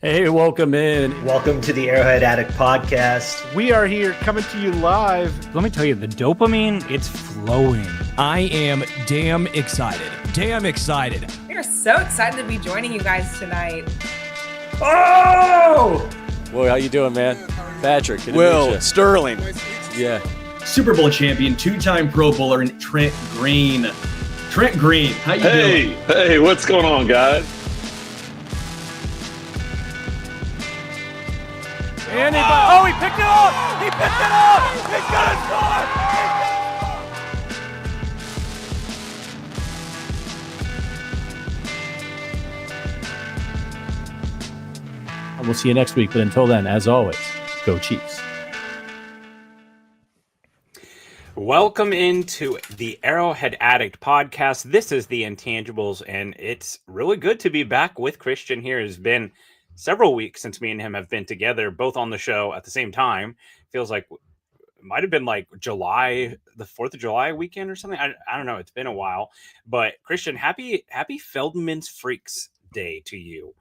Hey, welcome in. Welcome to the Arrowhead Addict podcast. We are here coming to you live. Let me tell you, the dopamine, it's flowing. I am damn excited. Damn excited. We are so excited to be joining you guys tonight. Oh! Well, how you doing, man? Patrick. Will Sterling. Yeah. Super Bowl champion, two-time Pro Bowler, and Trent Green. Trent Green, how you doing? Hey, what's going on, guys? Oh, he picked it up! He picked it up! He's gonna score! And we'll see you next week. But until then, as always, go Chiefs. Welcome into the Arrowhead Addict podcast. This is the Intangibles, and it's really good to be back with Kristian here. It's been several weeks since me and him have been together, both on the show at the same time. Feels like it might have been like July, the 4th of July weekend or something. I don't know. It's been a while. But Kristian, happy Feldman's Freaks Day to you.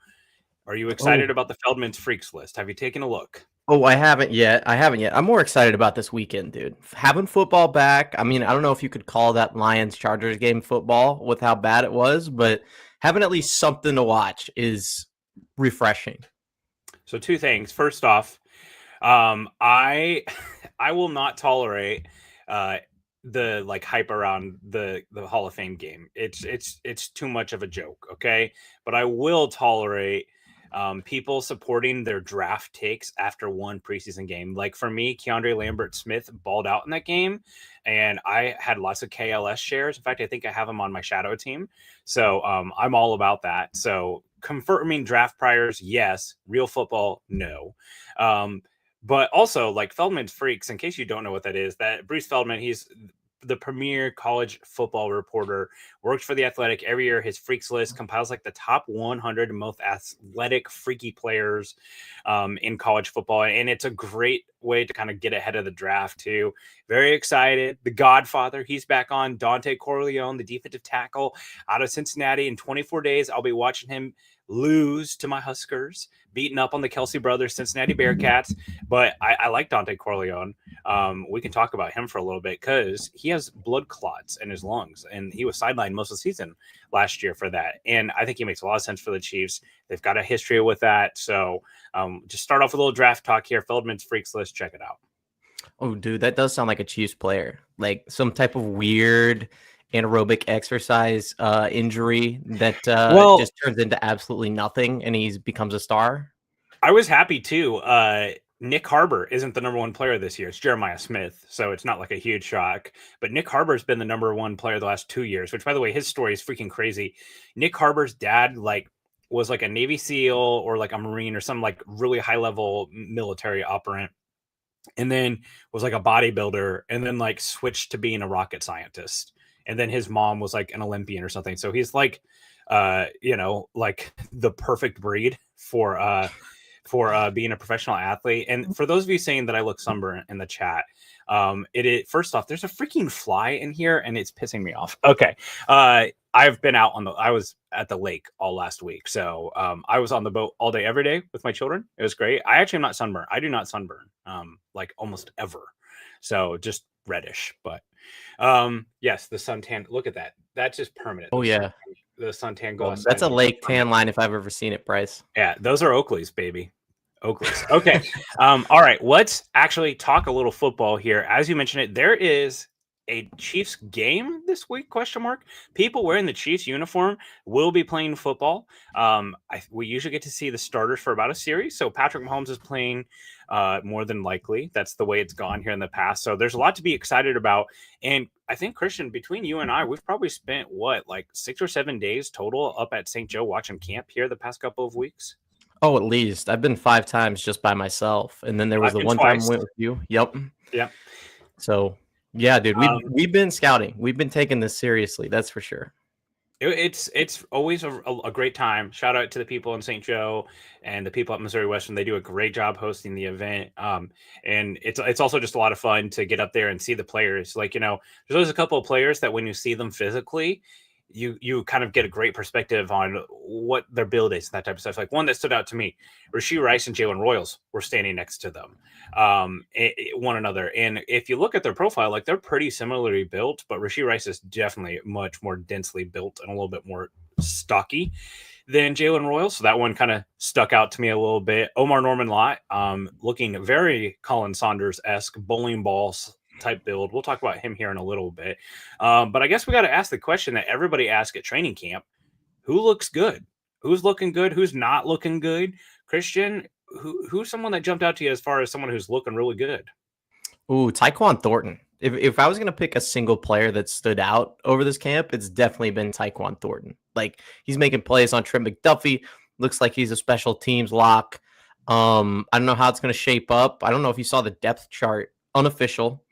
Are you excited about the Feldman's Freaks list? Have you taken a look? Oh, I haven't yet. I'm more excited about this weekend, dude. Having football back. I mean, I don't know if you could call that Lions-Chargers game football with how bad it was, but having at least something to watch is refreshing. So two things. First off, I will not tolerate the like hype around the Hall of Fame game. It's too much of a joke, okay? But I will tolerate people supporting their draft takes after one preseason game. Like for me, Keandre Lambert-Smith balled out in that game, and I had lots of KLS shares. In fact, I think I have him on my shadow team. So I'm all about that. So confirming draft priors, yes. Real football, no. But also, like Feldman's Freaks, in case you don't know what that is, that Bruce Feldman, he's the premier college football reporter, works for The Athletic every year. His Freaks list compiles like the top 100 most athletic, freaky players in college football. And it's a great way to kind of get ahead of the draft too. Very excited. The Godfather, he's back on. Dante Corleone, the defensive tackle out of Cincinnati. In 24 days, I'll be watching him lose to my Huskers, beating up on the Kelsey brothers, Cincinnati Bearcats. But I like Dante Corleone. We can talk about him for a little bit because he has blood clots in his lungs, and he was sidelined most of the season last year for that. And I think he makes a lot of sense for the Chiefs. They've got a history with that. So just start off with a little draft talk here. Feldman's Freaks list. Check it out. Oh, dude, that does sound like a Chiefs player. Like some type of weird anaerobic exercise injury that just turns into absolutely nothing, and he becomes a star. I was happy too. Nick Harbor isn't the number one player this year. It's Jeremiah Smith, so it's not like a huge shock. But Nick Harbor's been the number one player the last 2 years, which, by the way, his story is freaking crazy. Nick Harbor's dad was like a Navy SEAL or like a Marine or some like really high level military operant, and then was like a bodybuilder, and then like switched to being a rocket scientist. And then his mom was like an Olympian or something. So he's like, like the perfect breed for being a professional athlete. And for those of you saying that I look sunburned in the chat, first off, there's a freaking fly in here and it's pissing me off. Okay. I've been out I was at the lake all last week. So I was on the boat all day, every day with my children. It was great. I actually am not sunburned. I do not sunburn like almost ever. So just reddish, but yes, the suntan. Look at that. That's just permanent. Oh yeah. The suntan goes. That's a lake tan line if I've ever seen it, Bryce. Yeah, those are Oakley's, baby. Oakley's. Okay. All right. Let's actually talk a little football here. As you mentioned it, there is a Chiefs game this week, ? People wearing the Chiefs uniform will be playing football. We usually get to see the starters for about a series. So Patrick Mahomes is playing more than likely. That's the way it's gone here in the past. So there's a lot to be excited about. And I think, Kristian, between you and I, we've probably spent, 6 or 7 days total up at St. Joe watching camp here the past couple of weeks? Oh, at least. I've been 5 times just by myself. And then there was the one time I went with you. Yep. Yeah. So, yeah, dude, we've been scouting. We've been taking this seriously. That's for sure. It's always a great time. Shout out to the people in St. Joe and the people at Missouri Western. They do a great job hosting the event. And it's also just a lot of fun to get up there and see the players. There's always a couple of players that when you see them physically, you kind of get a great perspective on what their build is and that type of stuff. Like one that stood out to me, Rashee Rice and Jalen Royals were standing next to them, one another. And if you look at their profile, like they're pretty similarly built, but Rashee Rice is definitely much more densely built and a little bit more stocky than Jalen Royals. So that one kind of stuck out to me a little bit. Omarr Norman Lott, looking very Colin Saunders-esque, bowling balls type build. We'll talk about him here in a little bit. But I guess we got to ask the question that everybody asks at training camp: who looks good? Who's looking good? Who's not looking good? Kristian, who's someone that jumped out to you as far as someone who's looking really good? Ooh, Tyquan Thornton. If I was going to pick a single player that stood out over this camp, it's definitely been Tyquan Thornton. Like, he's making plays on Trent McDuffie. Looks like he's a special teams lock. I don't know how it's going to shape up. I don't know if you saw the depth chart, unofficial,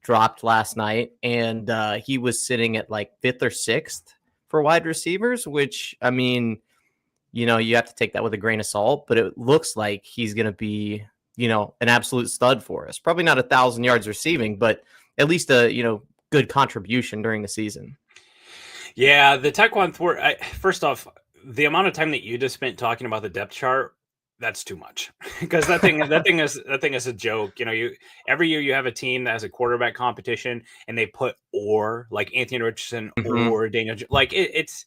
dropped last night, and he was sitting at like 5th or 6th for wide receivers, which, I mean, you have to take that with a grain of salt, but it looks like he's going to be, an absolute stud for us. Probably not 1,000 yards receiving, but at least a, good contribution during the season. Yeah, the Tyquan Thornton, first off, the amount of time that you just spent talking about the depth chart, that's too much, because that thing is a joke. Every year you have a team that has a quarterback competition and they put like Anthony Richardson or Daniel, like it's,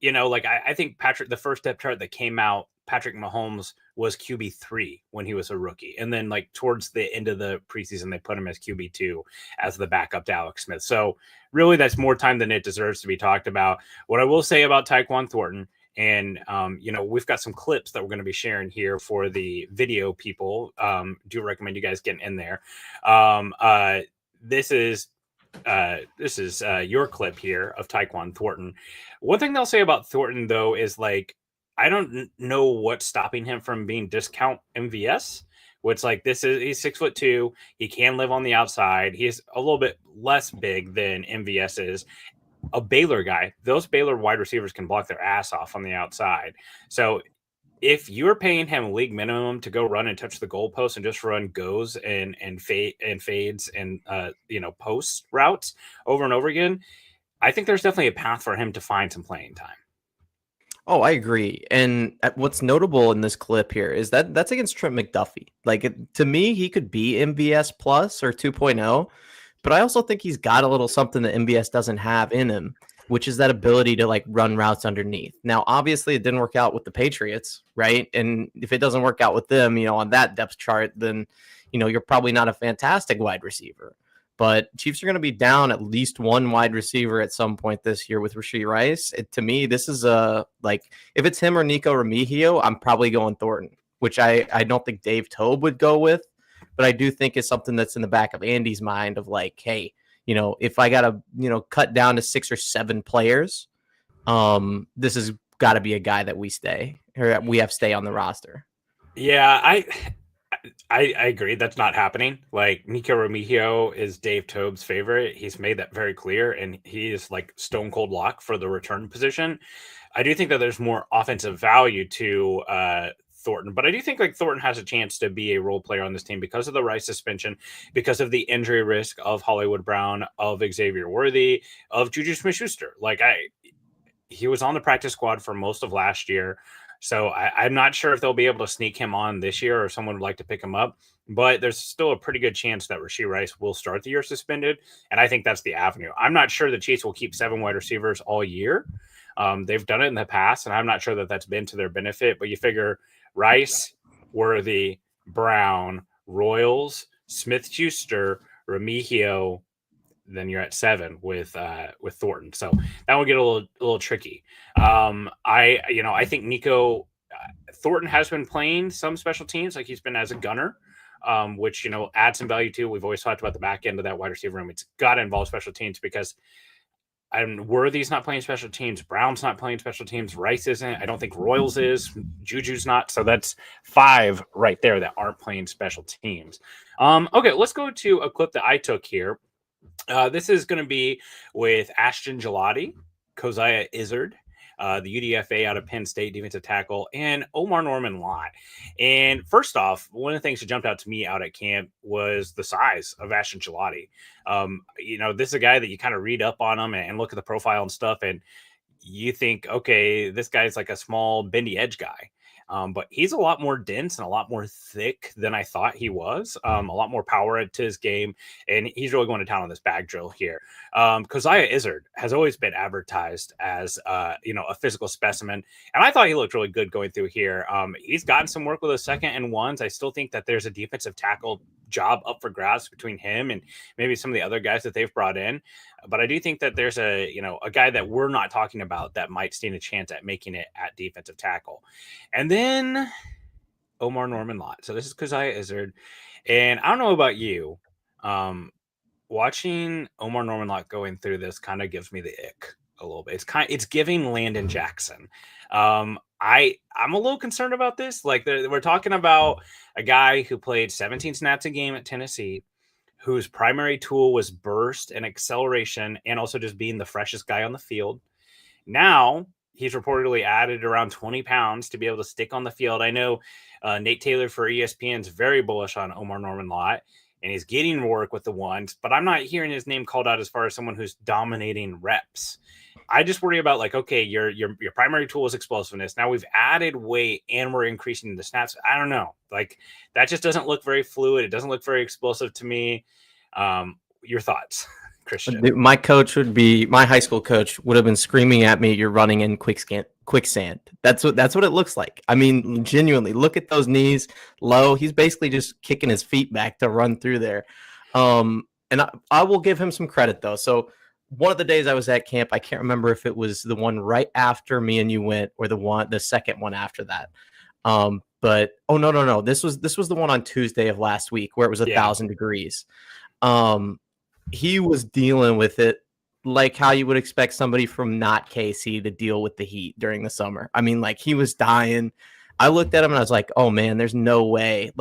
I think the first depth chart that came out, Patrick Mahomes was QB3 when he was a rookie. And then like towards the end of the preseason, they put him as QB2 as the backup to Alex Smith. So really that's more time than it deserves to be talked about. What I will say about Tyquan Thornton, and, we've got some clips that we're going to be sharing here for the video people. Do recommend you guys getting in there. This is your clip here of Tyquan Thornton. One thing they'll say about Thornton, though, is like, I don't know what's stopping him from being discount MVS. Which he's 6'2". He can live on the outside. He's a little bit less big than MVS is. A Baylor guy, those Baylor wide receivers can block their ass off on the outside. So if you're paying him league minimum to go run and touch the goalpost and just run goes and fades and post routes over and over again, I think there's definitely a path for him to find some playing time. Oh, I agree. And what's notable in this clip here is that that's against Trent McDuffie. To me, he could be MVS plus or 2.0, but I also think he's got a little something that MVS doesn't have in him, which is that ability to run routes underneath. Now, obviously, it didn't work out with the Patriots, right? And if it doesn't work out with them, on that depth chart, then, you're probably not a fantastic wide receiver. But Chiefs are going to be down at least one wide receiver at some point this year with Rashee Rice. To me, this is if it's him or Nico Remigio, I'm probably going Thornton, which I don't think Dave Tobe would go with. But I do think it's something that's in the back of Andy's mind of hey, if I got to, cut down to 6 or 7 players, this has got to be a guy that we have stay on the roster. Yeah, I agree. That's not happening. Nico Remigio is Dave Tobe's favorite. He's made that very clear, and he is stone cold lock for the return position. I do think that there's more offensive value to Thornton, but I do think Thornton has a chance to be a role player on this team because of the Rice suspension, because of the injury risk of Hollywood Brown, of Xavier Worthy, of Juju Smith-Schuster. He was on the practice squad for most of last year. So I'm not sure if they'll be able to sneak him on this year or someone would like to pick him up, but there's still a pretty good chance that Rashee Rice will start the year suspended. And I think that's the avenue. I'm not sure the Chiefs will keep 7 wide receivers all year. They've done it in the past, and I'm not sure that that's been to their benefit, but you figure Rice, Worthy, Brown, Royals, Smith-Schuster, Remigio, then you're at 7 with Thornton. So that will get a little tricky. I think Nico Thornton has been playing some special teams, he's been as a gunner, which adds some value too. We've always talked about the back end of that wide receiver room. It's got to involve special teams because Worthy's not playing special teams, Brown's not playing special teams, Rice isn't. I don't think Royals is, Juju's not. So that's 5 right there that aren't playing special teams. Okay, let's go to a clip that I took here. This is going to be with Ashton Gelati, Kosiah Izzard, the UDFA out of Penn State defensive tackle, and Omarr Norman Lott. And first off, one of the things that jumped out to me out at camp was the size of Ashton Gelati. This is a guy that you kind of read up on him and look at the profile and stuff, and you think, okay, this guy's like a small bendy edge guy. But he's a lot more dense and a lot more thick than I thought he was. A lot more power to his game, and he's really going to town on this bag drill here. Keziah Izzard has always been advertised as, a physical specimen, and I thought he looked really good going through here. He's gotten some work with those 2nd and 1s. I still think that there's a defensive tackle job up for grabs between him and maybe some of the other guys that they've brought in. But I do think that there's a guy that we're not talking about that might stand a chance at making it at defensive tackle. And then Omarr Norman-Lott. So this is Keziah Izzard. And I don't know about you. Watching Omarr Norman-Lott going through this kind of gives me the ick a little bit. It's giving Landon Jackson. I'm a little concerned about this. Like we're talking about a guy who played 17 snaps a game at Tennessee, whose primary tool was burst and acceleration, and also just being the freshest guy on the field. Now he's reportedly added around 20 pounds to be able to stick on the field. I know Nate Taylor for ESPN is very bullish on Omarr Norman-Lott, and he's getting work with the ones, but I'm not hearing his name called out as far as someone who's dominating reps. I just worry about your primary tool is explosiveness. Now we've added weight and we're increasing the snaps. I don't know. That just doesn't look very fluid. It doesn't look very explosive to me. Your thoughts, Kristian? My high school coach would have been screaming at me, "You're running in quicksand." That's what it looks like. I mean, genuinely, look at those knees low. He's basically just kicking his feet back to run through there. And I will give him some credit though. So one of the days I was at camp, I can't remember if it was the one right after me and you went or the second one after that. But no. This was the one on Tuesday of last week where it was 1,000 degrees. He was dealing with it like how you would expect somebody from not KC to deal with the heat during the summer. I mean, he was dying. I looked at him and I was like, oh man, there's no way.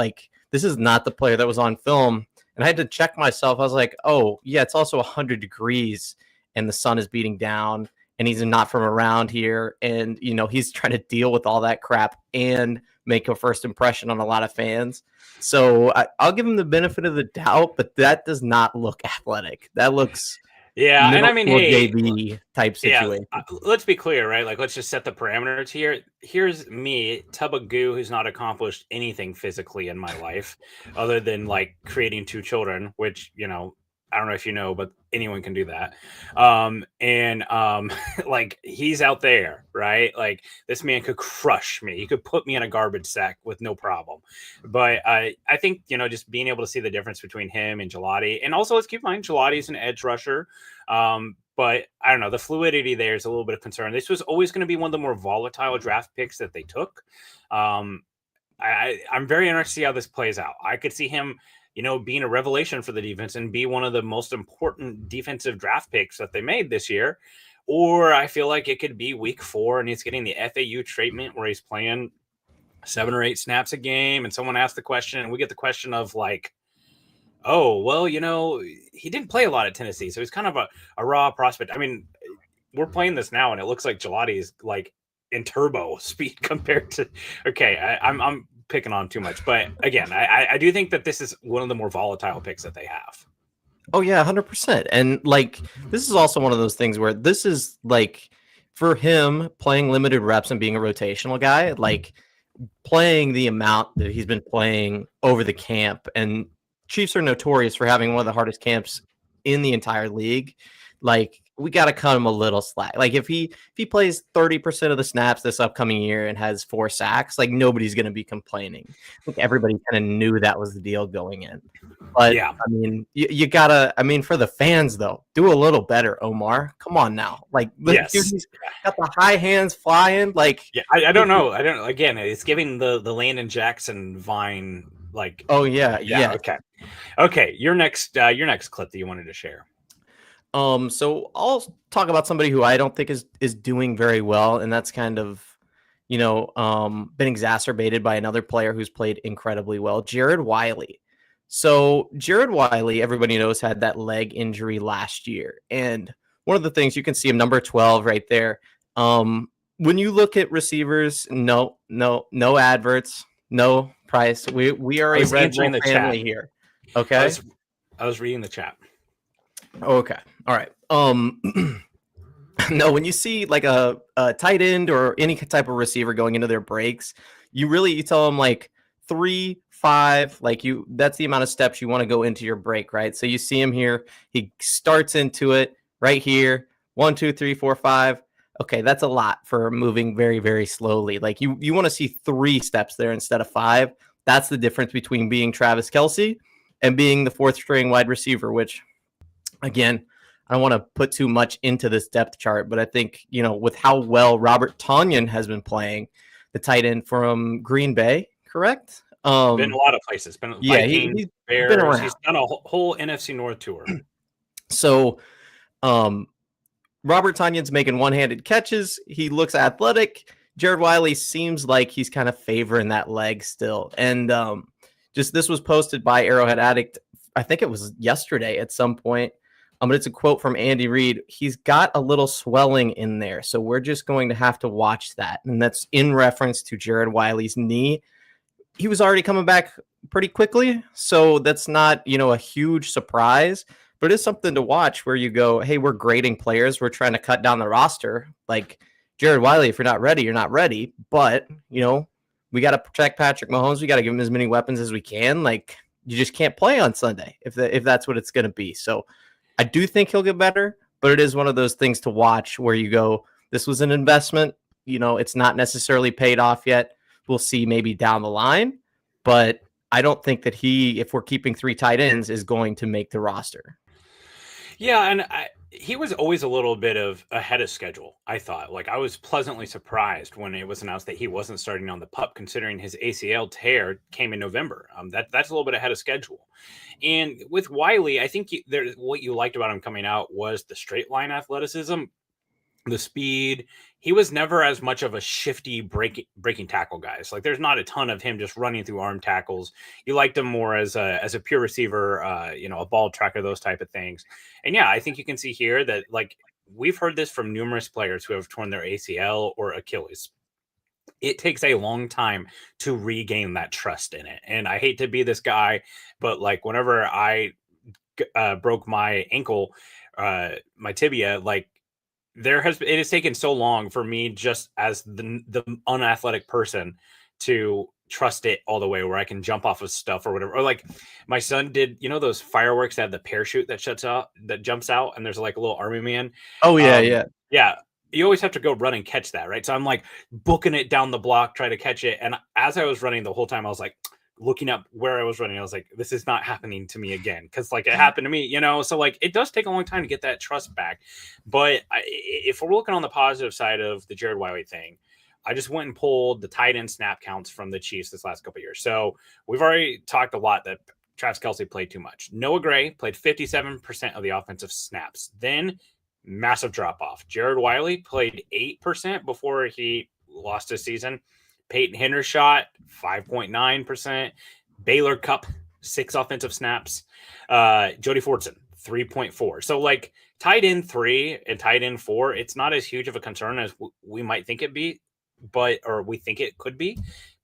This is not the player that was on film. And I had to check myself. I was like, oh yeah, it's also 100 degrees and the sun is beating down and he's not from around here. And, he's trying to deal with all that crap and make a first impression on a lot of fans. So I'll give him the benefit of the doubt, but that does not look athletic. That looks and I mean, hey, JV type situation. Let's be clear, right? Let's just set the parameters here. Here's me, tub of goo, who's not accomplished anything physically in my life other than creating 2 children, which, I don't know if you know, but anyone can do that. He's out there, right? This man could crush me. He could put me in a garbage sack with no problem. But I think, just being able to see the difference between him and Gelati, and also let's keep in mind, Gelati's an edge rusher. But I don't know, the fluidity there is a little bit of concern. This was always going to be one of the more volatile draft picks that they took. I'm very interested to see how this plays out. I could see him, being a revelation for the defense and be one of the most important defensive draft picks that they made this year. Or I feel like it could be week 4 and he's getting the FAU treatment where he's playing 7 or 8 snaps a game. And someone asked the question and we get the question of oh, well, he didn't play a lot at Tennessee. So he's kind of a raw prospect. I mean, we're playing this now and it looks like Gelati is in turbo speed compared to, I'm picking on too much, but again, I do think that this is one of the more volatile picks that they have. Oh yeah, 100%. And this is also one of those things where this is for him playing limited reps and being a rotational guy, playing the amount that he's been playing over the camp. And Chiefs are notorious for having one of the hardest camps in the entire league. We got to cut him a little slack. If he plays 30% of the snaps this upcoming year and has 4 sacks, nobody's going to be complaining. I think everybody kind of knew that was the deal going in. But yeah, I mean, you gotta. I mean, for the fans though, do a little better, Omarr. Come on now, yes. Dude, he's got the high hands flying. I don't know. I don't. Again, it's giving the Landon Jackson Vine. Oh yeah. Okay. Your next clip that you wanted to share. So I'll talk about somebody who I don't think is doing very well, and that's kind of, been exacerbated by another player who's played incredibly well, Jared Wiley. So Jared Wiley, everybody knows, had that leg injury last year, and one of the things you can see him number 12 right there. When you look at receivers, no adverts, no price. We are a Red Bull family here. Okay, I was reading the chat. Okay. All right. No, when you see like a tight end or any type of receiver going into their breaks, you tell them like 3, 5, like that's the amount of steps you want to go into your break, right? So you see him here, he starts into it right here, 1, 2, 3, 4, 5. Okay, that's a lot for moving very, very slowly. Like you want to see 3 steps there instead of 5. That's the difference between being Travis Kelce and being the 4th string wide receiver, which again, I don't want to put too much into this depth chart, but I think, with how well Robert Tonyan has been playing, the tight end from Green Bay, correct? Been a lot of places. Been Vikings, he's Bears. been around. He's done a whole NFC North tour. So, Robert Tonyan's making one-handed catches. He looks athletic. Jared Wiley seems like he's kind of favoring that leg still. And just this was posted by Arrowhead Addict. I think it was yesterday at some point. But it's a quote from Andy Reid. He's got a little swelling in there, so we're just going to have to watch that. And that's in reference to Jared Wiley's knee. He was already coming back pretty quickly, so that's not, a huge surprise. But it is something to watch where you go, hey, we're grading players. We're trying to cut down the roster. Like Jared Wiley, if you're not ready, you're not ready. But, we got to protect Patrick Mahomes. We got to give him as many weapons as we can. Like, you just can't play on Sunday if that's what it's going to be. So I do think he'll get better, but it is one of those things to watch where you go, this was an investment. It's not necessarily paid off yet. We'll see maybe down the line, but I don't think that if we're keeping 3 tight ends, is going to make the roster. Yeah, and he was always a little bit of ahead of schedule, I thought. Like, I was pleasantly surprised when it was announced that he wasn't starting on the PUP, considering his ACL tear came in November. That's a little bit ahead of schedule. And with Wiley, I think what you liked about him coming out was the straight line athleticism, the speed. He was never as much of a shifty breaking tackle guy. So, like, there's not a ton of him just running through arm tackles. You liked him more as a pure receiver, a ball tracker, those type of things. And yeah, I think you can see here that, like, we've heard this from numerous players who have torn their ACL or Achilles. It takes a long time to regain that trust in it. And I hate to be this guy, but like whenever I broke my ankle, my tibia, like, it has taken so long for me just as the unathletic person to trust it all the way where I can jump off of stuff or whatever. Or like my son did, those fireworks that have the parachute that jumps out and there's like a little army man. Oh yeah. Yeah. You always have to go run and catch that, right? So I'm like booking it down the block, try to catch it. And as I was running the whole time, I was like looking up where I was running. I was like, this is not happening to me again. Cause like it happened to me, so like it does take a long time to get that trust back. But if we're looking on the positive side of the Jared Wiley thing, I just went and pulled the tight end snap counts from the Chiefs this last couple of years. So we've already talked a lot that Travis Kelce played too much. Noah Gray played 57% of the offensive snaps. Then massive drop off. Jared Wiley played 8% before he lost his season. Peyton Hendershot, 5.9%. Baylor Cup, 6 offensive snaps. Jody Fortson, 3.4. So like tight end 3 and tight end 4, it's not as huge of a concern as we might think it be, or we think it could be.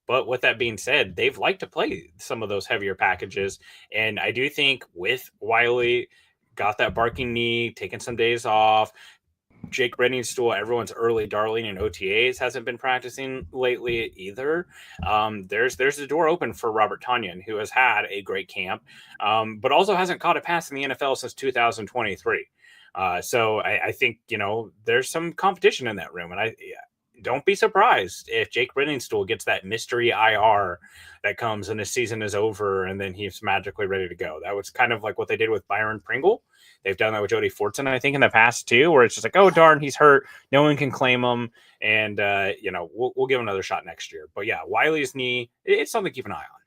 But with that being said, they've liked to play some of those heavier packages. And I do think with Wiley, got that barking knee, taking some days off. Jake Brenningstool, everyone's early darling in OTAs, hasn't been practicing lately either. There's the door open for Robert Tonyan, who has had a great camp, but also hasn't caught a pass in the NFL since 2023. So I think, there's some competition in that room. And don't be surprised if Jake Brenningstool gets that mystery IR that comes and his season is over and then he's magically ready to go. That was kind of like what they did with Byron Pringle. They've done that with Jody Fortson, I think, in the past too, where it's just like, oh, darn, he's hurt. No one can claim him. And, we'll give him another shot next year. But yeah, Wiley's knee, it's something to keep an eye on.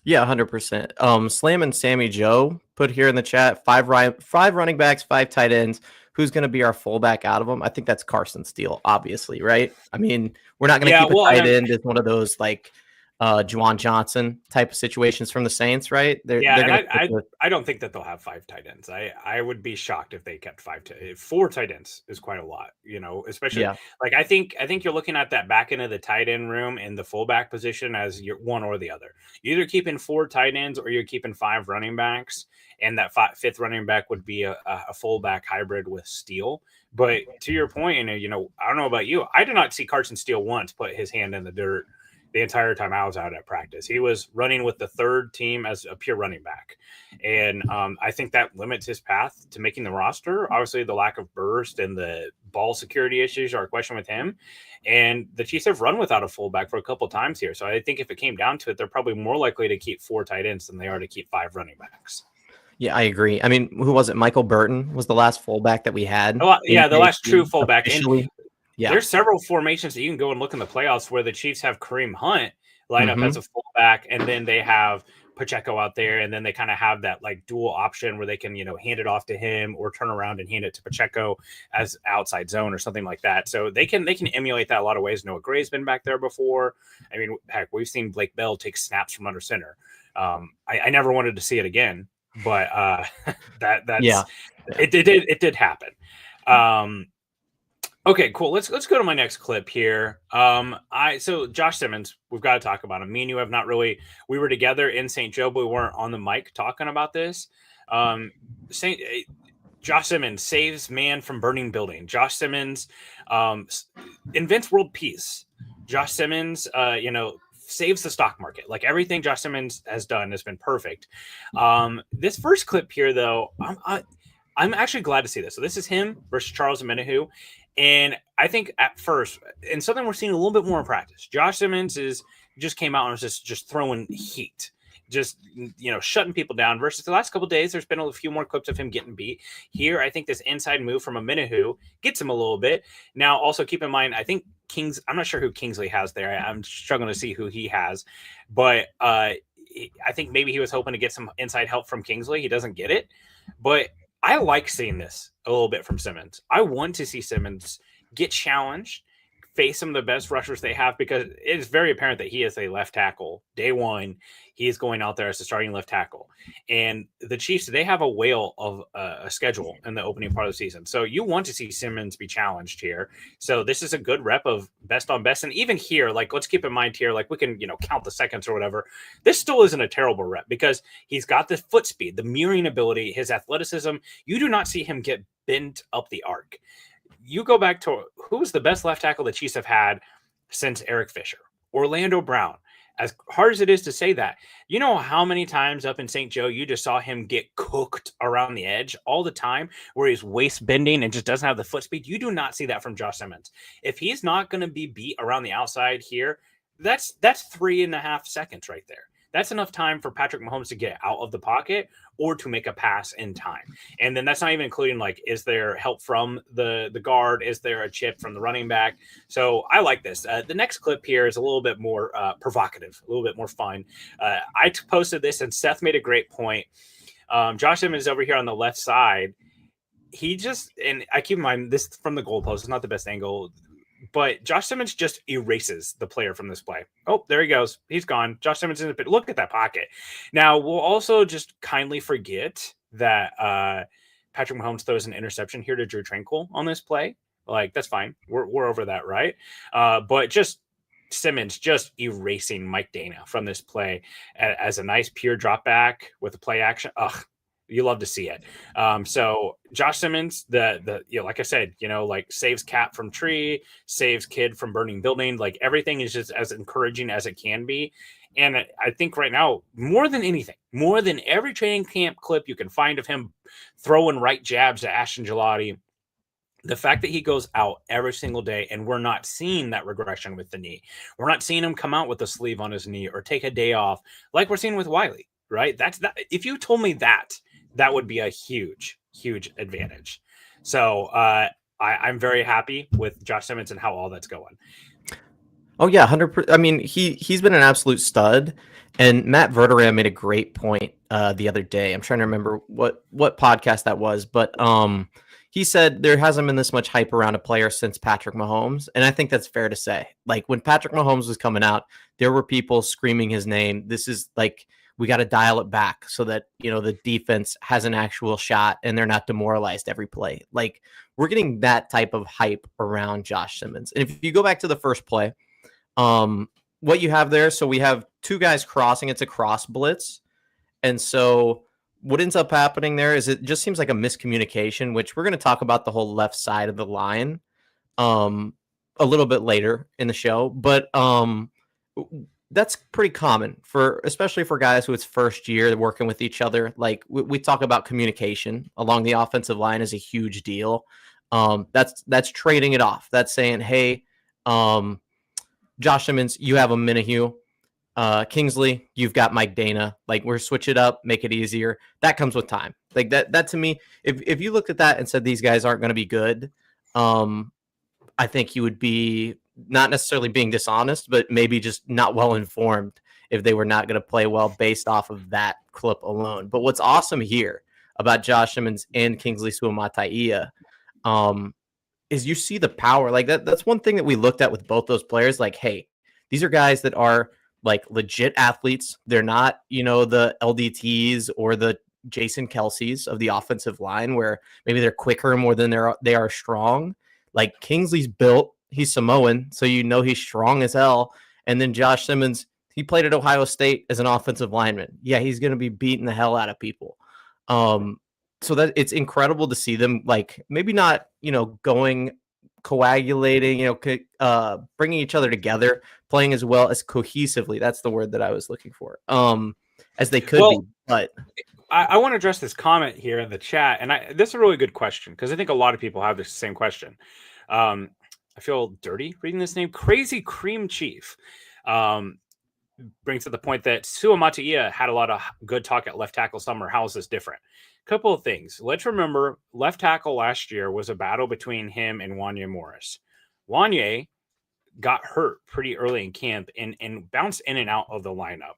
Yeah, 100%. Slam and Sammy Joe put here in the chat, 5 running backs, 5 tight ends. Who's going to be our fullback out of them? I think that's Carson Steele, obviously, right? I mean, we're not going to keep a tight end as one of those like Juwan Johnson type of situations from the Saints, right? I don't think that they'll have 5 tight ends. I would be shocked if they kept 4 tight ends is quite a lot, especially like I think you're looking at that back end of the tight end room and the fullback position as your one or the other. You're either keeping 4 tight ends or you're keeping 5 running backs, and that 5th running back would be a fullback hybrid with Steele. But to your point, I don't know about you, I did not see Carson Steele once put his hand in the dirt the entire time I was out at practice. He was running with the 3rd team as a pure running back. And I think that limits his path to making the roster. Obviously, the lack of burst and the ball security issues are a question with him. And the Chiefs have run without a fullback for a couple times here. So I think if it came down to it, they're probably more likely to keep 4 tight ends than they are to keep 5 running backs. Yeah, I agree. I mean, who was it? Michael Burton was the last fullback that we had. The last true fullback. Yeah. There's several formations that you can go and look in the playoffs where the Chiefs have Kareem Hunt line up as a fullback, and then they have Pacheco out there, and then they kind of have that like dual option where they can, hand it off to him or turn around and hand it to Pacheco as outside zone or something like that. So they can emulate that a lot of ways. Noah Gray's been back there before. I mean, heck, we've seen Blake Bell take snaps from under center. I never wanted to see it again, but it did happen. Okay, cool. Let's go to my next clip here. So Josh Simmons, we've got to talk about him. Me and you have not really. We were together in St. Joe, but we weren't on the mic talking about this. Josh Simmons saves man from burning building. Josh Simmons invents world peace. Josh Simmons, saves the stock market. Like everything Josh Simmons has done has been perfect. This first clip here, though, I'm actually glad to see this. So this is him versus Charles Omenihu. And I think at first, and something we're seeing a little bit more in practice, Josh Simmons just came out and was just throwing heat, just, shutting people down versus the last couple of days. There's been a few more clips of him getting beat here. I think this inside move from Omenihu gets him a little bit. Now, also keep in mind, I think I'm not sure who Kingsley has there. I'm struggling to see who he has, but I think maybe he was hoping to get some inside help from Kingsley. He doesn't get it, but I like seeing this a little bit from Simmons. I want to see Simmons get challenged, face some of the best rushers they have, because it is very apparent that he is a left tackle. Day one, he is going out there as a starting left tackle. And the Chiefs, they have a whale of a schedule in the opening part of the season. So you want to see Simmons be challenged here. So this is a good rep of best on best. And even here, like, let's keep in mind here, like we can, count the seconds or whatever. This still isn't a terrible rep because he's got the foot speed, the mirroring ability, his athleticism. You do not see him get bent up the arc. You go back to who's the best left tackle the Chiefs have had since Eric Fisher, Orlando Brown. As hard as it is to say that, you know how many times up in St. Joe you just saw him get cooked around the edge all the time where he's waist bending and just doesn't have the foot speed? You do not see that from Josh Simmons. If he's not going to be beat around the outside here, that's 3.5 seconds right there. That's enough time for Patrick Mahomes to get out of the pocket or to make a pass in time. And then that's not even including, like, is there help from the guard? Is there a chip from the running back? So I like this. The next clip here is a little bit more provocative, a little bit more fun. I posted this and Seth made a great point. Josh Simmons is over here on the left side. And I keep in mind this from the goalpost. It's not the best angle. But Josh Simmons just erases the player from this play. Oh, there he goes. He's gone. Josh Simmons in the pit. Look at that pocket. Now, we'll also just kindly forget that Patrick Mahomes throws an interception here to Drew Tranquil on this play. Like, that's fine. We're over that, right? But just Simmons just erasing Mike Dana from this play as a nice pure drop back with a play action. Ugh. You love to see it. So Josh Simmons, like I said, like saves cat from tree, saves kid from burning building. Like everything is just as encouraging as it can be. And I think right now, more than anything, more than every training camp clip you can find of him throwing right jabs to Ashton Gelati, the fact that he goes out every single day and we're not seeing that regression with the knee. We're not seeing him come out with a sleeve on his knee or take a day off like we're seeing with Wiley, right? That's that. If you told me that would be a huge, huge advantage. So I'm very happy with Josh Simmons and how all that's going. Oh yeah, 100%. I mean, he's been an absolute stud. And Matt Verderam made a great point the other day. I'm trying to remember what podcast that was, but he said there hasn't been this much hype around a player since Patrick Mahomes. And I think that's fair to say. Like when Patrick Mahomes was coming out, there were people screaming his name. This is like, we got to dial it back so that, the defense has an actual shot and they're not demoralized every play. Like we're getting that type of hype around Josh Simmons. And if you go back to the first play, what you have there, so we have two guys crossing. It's a cross blitz. And so what ends up happening there is it just seems like a miscommunication, which we're going to talk about the whole left side of the line a little bit later in the show. But that's pretty common especially for guys who it's first year working with each other. Like we talk about communication along the offensive line is a huge deal. That's trading it off. That's saying, hey, Josh Simmons, you have a Minihue. Kingsley, you've got Mike Dana. Like we're switch it up, make it easier. That comes with time. Like that to me, if you looked at that and said these guys aren't going to be good, I think you would be not necessarily being dishonest, but maybe just not well informed if they were not going to play well based off of that clip alone. But what's awesome here about Josh Simmons and Kingsley Suamataia is you see the power. Like that's one thing that we looked at with both those players. Like, hey, these are guys that are like legit athletes. They're not, the LDTs or the Jason Kelce's of the offensive line where maybe they're quicker more than they are strong. Like Kingsley's built, he's Samoan, so he's strong as hell. And then Josh Simmons, he played at Ohio State as an offensive lineman. Yeah, he's going to be beating the hell out of people. So that it's incredible to see them like maybe not, going coagulating, bringing each other together, playing as well as cohesively. That's the word that I was looking for. As they could be. But I want to address this comment here in the chat, and this is a really good question because I think a lot of people have the same question. I feel dirty reading this name. Crazy Cream Chief brings to the point that Suamataia had a lot of good talk at left tackle summer. How is this different? Couple of things. Let's remember left tackle last year was a battle between him and Wanya Morris. Wanya got hurt pretty early in camp and bounced in and out of the lineup.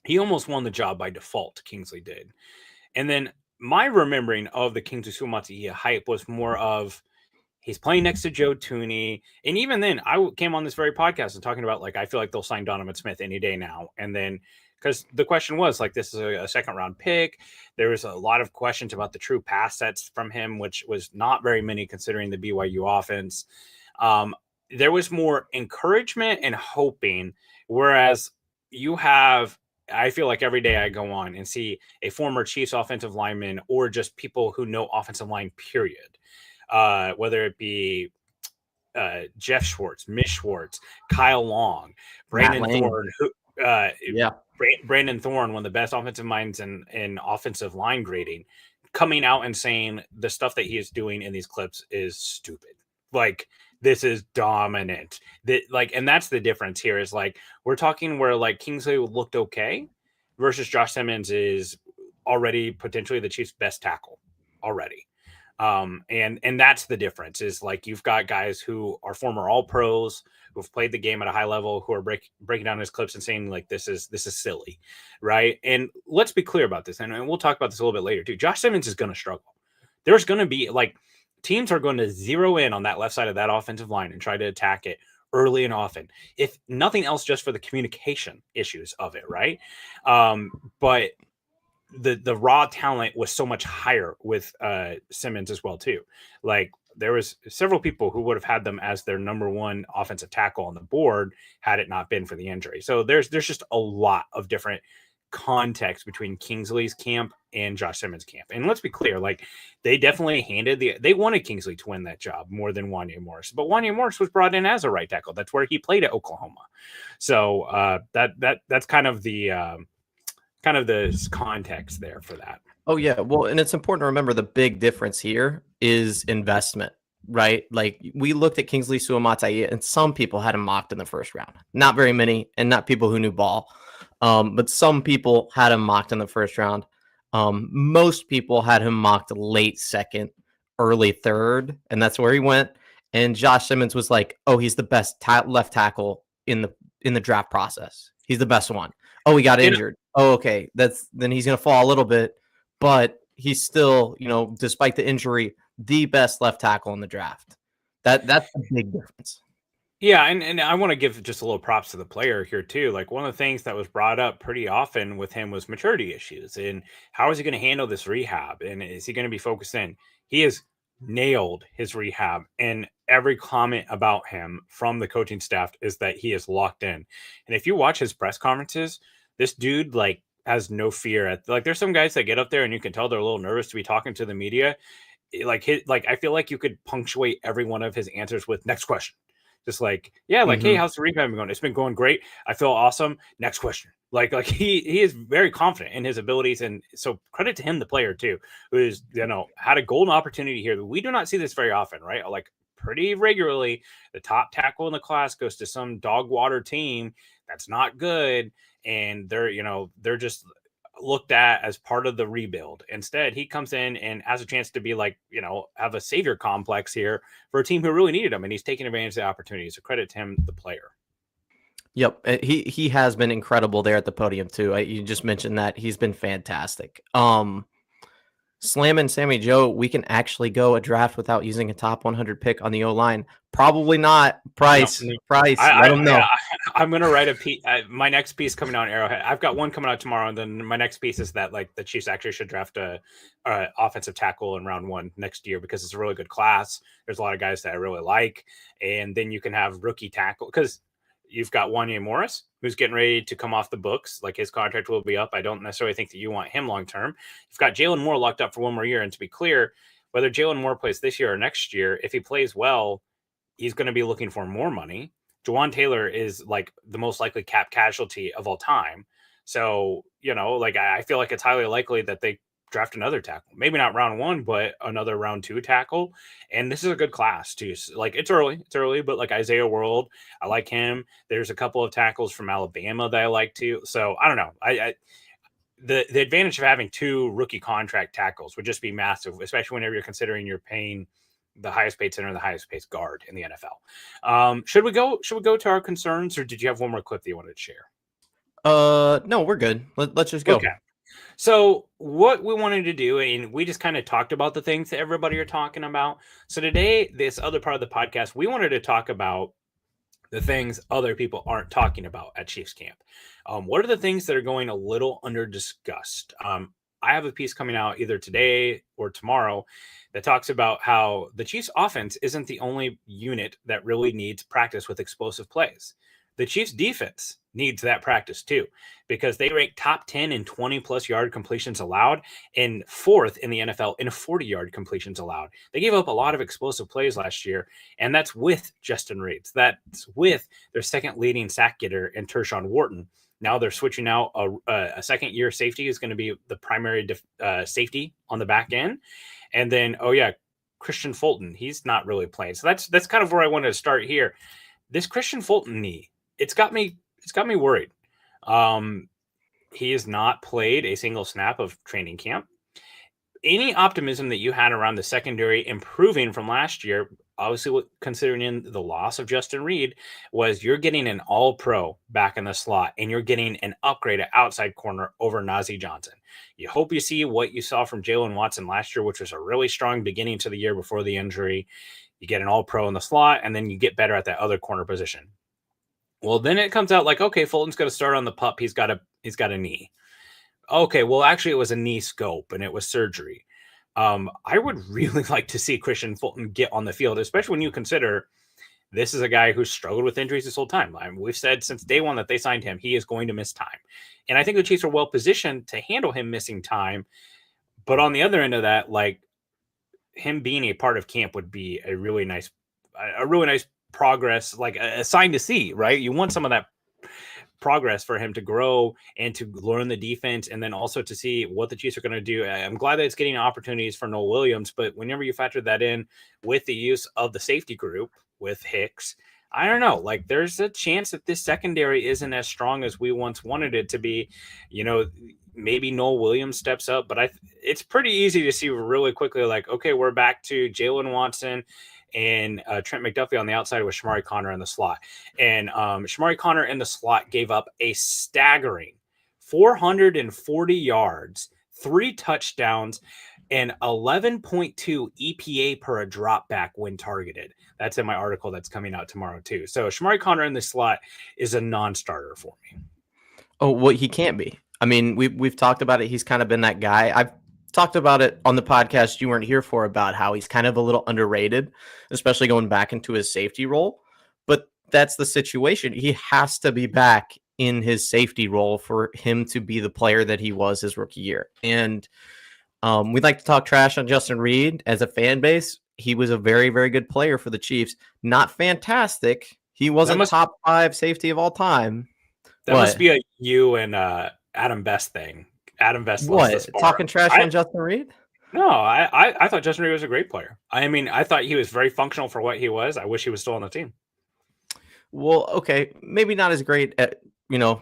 He almost won the job by default. Kingsley did. And then my remembering of the Kingsley Suamataia hype was more of he's playing next to Joe Tooney. And even then I came on this very podcast and talking about like, I feel like they'll sign Donovan Smith any day now. And then because the question was like, this is a second round pick. There was a lot of questions about the true pass sets from him, which was not very many considering the BYU offense. There was more encouragement and hoping, whereas you have, I feel like every day I go on and see a former Chiefs offensive lineman or just people who know offensive line, period. Whether it be Jeff Schwartz, Mish Schwartz, Kyle Long, Brandon Thorne, Brandon Thorne, one of the best offensive minds in offensive line grading, coming out and saying the stuff that he is doing in these clips is stupid. Like, this is dominant. And that's the difference here is like, we're talking where like Kingsley looked okay versus Josh Simmons is already potentially the Chiefs' best tackle already. And that's the difference is like, you've got guys who are former all pros who've played the game at a high level, who are breaking down his clips and saying like, this is silly. Right. And let's be clear about this. And we'll talk about this a little bit later too. Josh Simmons is going to struggle. There's going to be like, teams are going to zero in on that left side of that offensive line and try to attack it early and often, if nothing else, just for the communication issues of it. Right. But the raw talent was so much higher with Simmons as well too. Like there was several people who would have had them as their number one offensive tackle on the board had it not been for the injury. So there's just a lot of different context between Kingsley's camp and Josh Simmons' camp. And let's be clear, like they definitely they wanted Kingsley to win that job more than Wanya Morris. But Wanya Morris was brought in as a right tackle. That's where he played at Oklahoma. So that's kind of the context there for that. Oh yeah. Well, and it's important to remember the big difference here is investment, right? Like we looked at Kingsley Suamataia and some people had him mocked in the first round, not very many and not people who knew ball. But some people had him mocked in the first round. Most people had him mocked late second, early third, and that's where he went. And Josh Simmons was like, "Oh, he's the best left tackle in the draft process. He's the best one. Oh, he got injured. Oh, okay, then he's gonna fall a little bit, but he's still, despite the injury, the best left tackle in the draft. That's a big difference. Yeah, and I want to give just a little props to the player here too. Like one of the things that was brought up pretty often with him was maturity issues and how is he going to handle this rehab and is he going to be focused in? He has nailed his rehab, and every comment about him from the coaching staff is that he is locked in. And if you watch his press conferences, this dude like has no fear. Like there's some guys that get up there and you can tell they're a little nervous to be talking to the media. Like I feel like you could punctuate every one of his answers with next question. Just like, yeah, like, hey, how's the rehab going? It's been going great. I feel awesome. Next question. Like he is very confident in his abilities. And so credit to him, the player too, who is, had a golden opportunity here. We do not see this very often, right? Like pretty regularly, the top tackle in the class goes to some dog water team that's not good. And they're just looked at as part of the rebuild. Instead, he comes in and has a chance to be like, have a savior complex here for a team who really needed him. And he's taking advantage of the opportunity. So credit to him, the player. Yep. He has been incredible there at the podium too. You just mentioned that he's been fantastic. Slam and Sammy Joe, we can actually go a draft without using a top 100 pick on the O-line. Probably not. Price. I don't know. I'm going to write a piece. My next piece coming out in Arrowhead. I've got one coming out tomorrow. And then my next piece is that like the Chiefs actually should draft a offensive tackle in round 1 next year because it's a really good class. There's a lot of guys that I really like. And then you can have rookie tackle because you've got Wanya Morris, who's getting ready to come off the books. Like his contract will be up. I don't necessarily think that you want him long term. You've got Jalen Moore locked up for 1 more year. And to be clear, whether Jalen Moore plays this year or next year, if he plays well, he's going to be looking for more money. Jawan Taylor is like the most likely cap casualty of all time. So, I feel like it's highly likely that they draft another tackle, maybe not round 1, but another round 2 tackle. And this is a good class too. Like it's early, but like Isaiah World, I like him. There's a couple of tackles from Alabama that I like too. So I don't know. The advantage of having 2 rookie contract tackles would just be massive, especially whenever you're considering you're paying the highest paid center and the highest paid guard in the NFL. Should we go to our concerns, or did you have one more clip that you wanted to share? No, we're good. Let's just go. Okay. So what we wanted to do, and we just kind of talked about the things that everybody are talking about. So today, this other part of the podcast, we wanted to talk about the things other people aren't talking about at Chiefs camp. What are the things that are going a little under discussed? I have a piece coming out either today or tomorrow that talks about how the Chiefs offense isn't the only unit that really needs practice with explosive plays. The Chiefs defense needs that practice too, because they rank top 10 in 20+ yard completions allowed and 4th in the NFL in 40-yard completions allowed. They gave up a lot of explosive plays last year, and that's with Justin Reed. That's with their second leading sack getter in Tershawn Wharton. Now they're switching out a second-year safety is going to be the primary safety on the back end. And then, Kristian Fulton, he's not really playing. So that's kind of where I wanted to start here. This Kristian Fulton knee, it's got me worried. He has not played a single snap of training camp. Any optimism that you had around the secondary improving from last year, obviously considering the loss of Justin Reed, was you're getting an all-pro back in the slot and you're getting an upgrade at outside corner over Najee Johnson. You hope you see what you saw from Jalen Watson last year, which was a really strong beginning to the year before the injury. You get an all-pro in the slot, and then you get better at that other corner position. Well, then it comes out like, okay, Fulton's going to start on the pup. He's got a knee. Okay, well, actually, it was a knee scope, and it was surgery. I would really like to see Kristian Fulton get on the field, especially when you consider this is a guy who's struggled with injuries this whole time. We've said since day one that they signed him, he is going to miss time. And I think the Chiefs are well positioned to handle him missing time. But on the other end of that, like him being a part of camp would be a really nice progress, like a sign to see, right? You want some of that progress for him to grow and to learn the defense, and then also to see what the Chiefs are going to do. I'm glad that it's getting opportunities for Noel Williams, but whenever you factor that in with the use of the safety group with Hicks, I don't know, like there's a chance that this secondary isn't as strong as we once wanted it to be. Maybe Noel Williams steps up, but it's pretty easy to see really quickly, like, okay, we're back to Jalen Watson and Trent McDuffie on the outside with Shamari Connor in the slot. And Shamari Connor in the slot gave up a staggering 440 yards 3 touchdowns, and 11.2 EPA per a drop back when targeted. That's in my article that's coming out tomorrow too. So Shamari Conner in the slot is a non-starter for me. Oh, well, he can't be. I mean, we've talked about it. He's kind of been that guy. I've talked about it on the podcast you weren't here for, about how he's kind of a little underrated, especially going back into his safety role. But that's the situation. He has to be back in his safety role for him to be the player that he was his rookie year. And we'd like to talk trash on Justin Reed as a fan base. He was a very, very good player for the Chiefs. Not fantastic. He wasn't top 5 safety of all time. That must be a you and Adam Best thing. Adam Best loves talking trash on Justin Reed? No, I thought Justin Reed was a great player. I mean, I thought he was very functional for what he was. I wish he was still on the team. Well, okay, maybe not as great at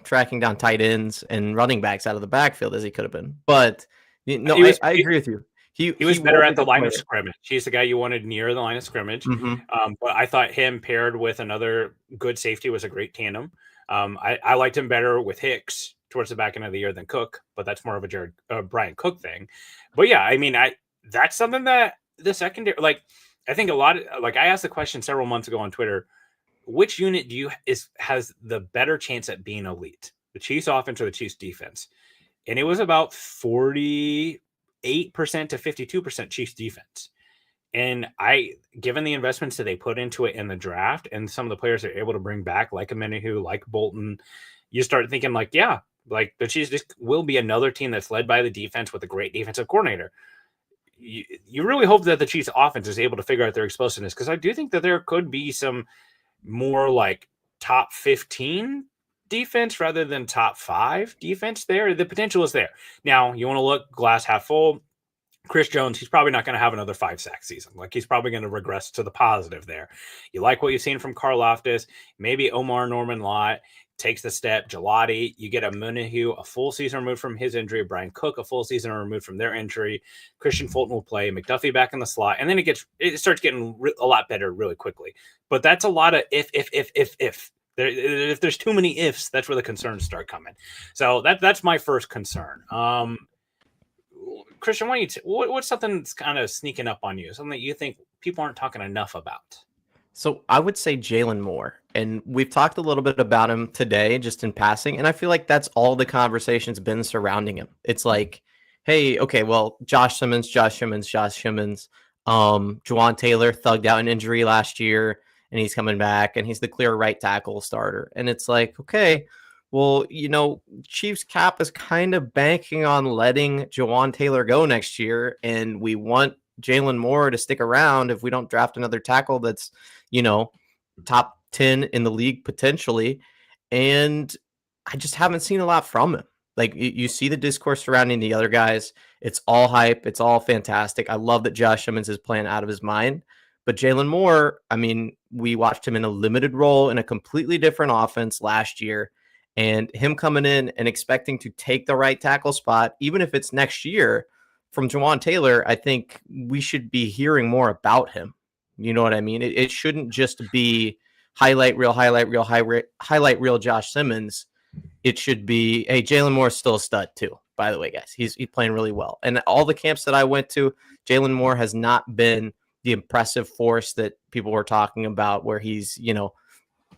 tracking down tight ends and running backs out of the backfield as he could have been. But I agree with you. He was better at the line of scrimmage. He's the guy you wanted near the line of scrimmage. Mm-hmm. But I thought him paired with another good safety was a great tandem. I liked him better with Hicks towards the back end of the year than Cook, but that's more of a Brian Cook thing. But yeah, I mean, that's something that the secondary, I think I asked the question several months ago on Twitter, which unit has the better chance at being elite, the Chiefs offense or the Chiefs defense? And it was about 48% to 52% Chiefs defense. And given the investments that they put into it in the draft and some of the players they're able to bring back, like Amenahu, like Bolton, you start thinking the Chiefs just will be another team that's led by the defense with a great defensive coordinator. You really hope that the Chiefs offense is able to figure out their explosiveness, because I do think that there could be some more top 15 defense rather than top 5 defense there. The potential is there. Now, you want to look glass half full. Chris Jones, he's probably not going to have another 5-sack season. He's probably going to regress to the positive there. You like what you've seen from Karlaftis, maybe Omarr, Norman Lott takes the step. Gelati, you get a Amenahu, a full season removed from his injury. Brian Cook, a full season removed from their injury. Kristian Fulton will play. McDuffie back in the slot. And then it starts getting a lot better really quickly. But that's a lot of if. If there's too many ifs, that's where the concerns start coming. So that's my first concern. Kristian, what's something that's kind of sneaking up on you? Something that you think people aren't talking enough about? So I would say Jalen Moore, and we've talked a little bit about him today, just in passing, and I feel like that's all the conversation's been surrounding him. It's hey, okay, well, Josh Simmons. Juwan Taylor thugged out an injury last year, and he's coming back, and he's the clear right tackle starter. And it's okay, well, Chiefs cap is kind of banking on letting Juwan Taylor go next year, and we want Jalen Moore to stick around if we don't draft another tackle that's, top 10 in the league potentially. And I just haven't seen a lot from him. You see the discourse surrounding the other guys. It's all hype. It's all fantastic. I love that Josh Simmons is playing out of his mind. But Jalen Moore, I mean, we watched him in a limited role in a completely different offense last year. And him coming in and expecting to take the right tackle spot, even if it's next year, from Juwan Taylor, I think we should be hearing more about him. You know what I mean? It shouldn't just be highlight reel Josh Simmons. It should be, hey, Jalen Moore is still a stud too, by the way, guys. He's playing really well. And all the camps that I went to, Jalen Moore has not been the impressive force that people were talking about, where he's,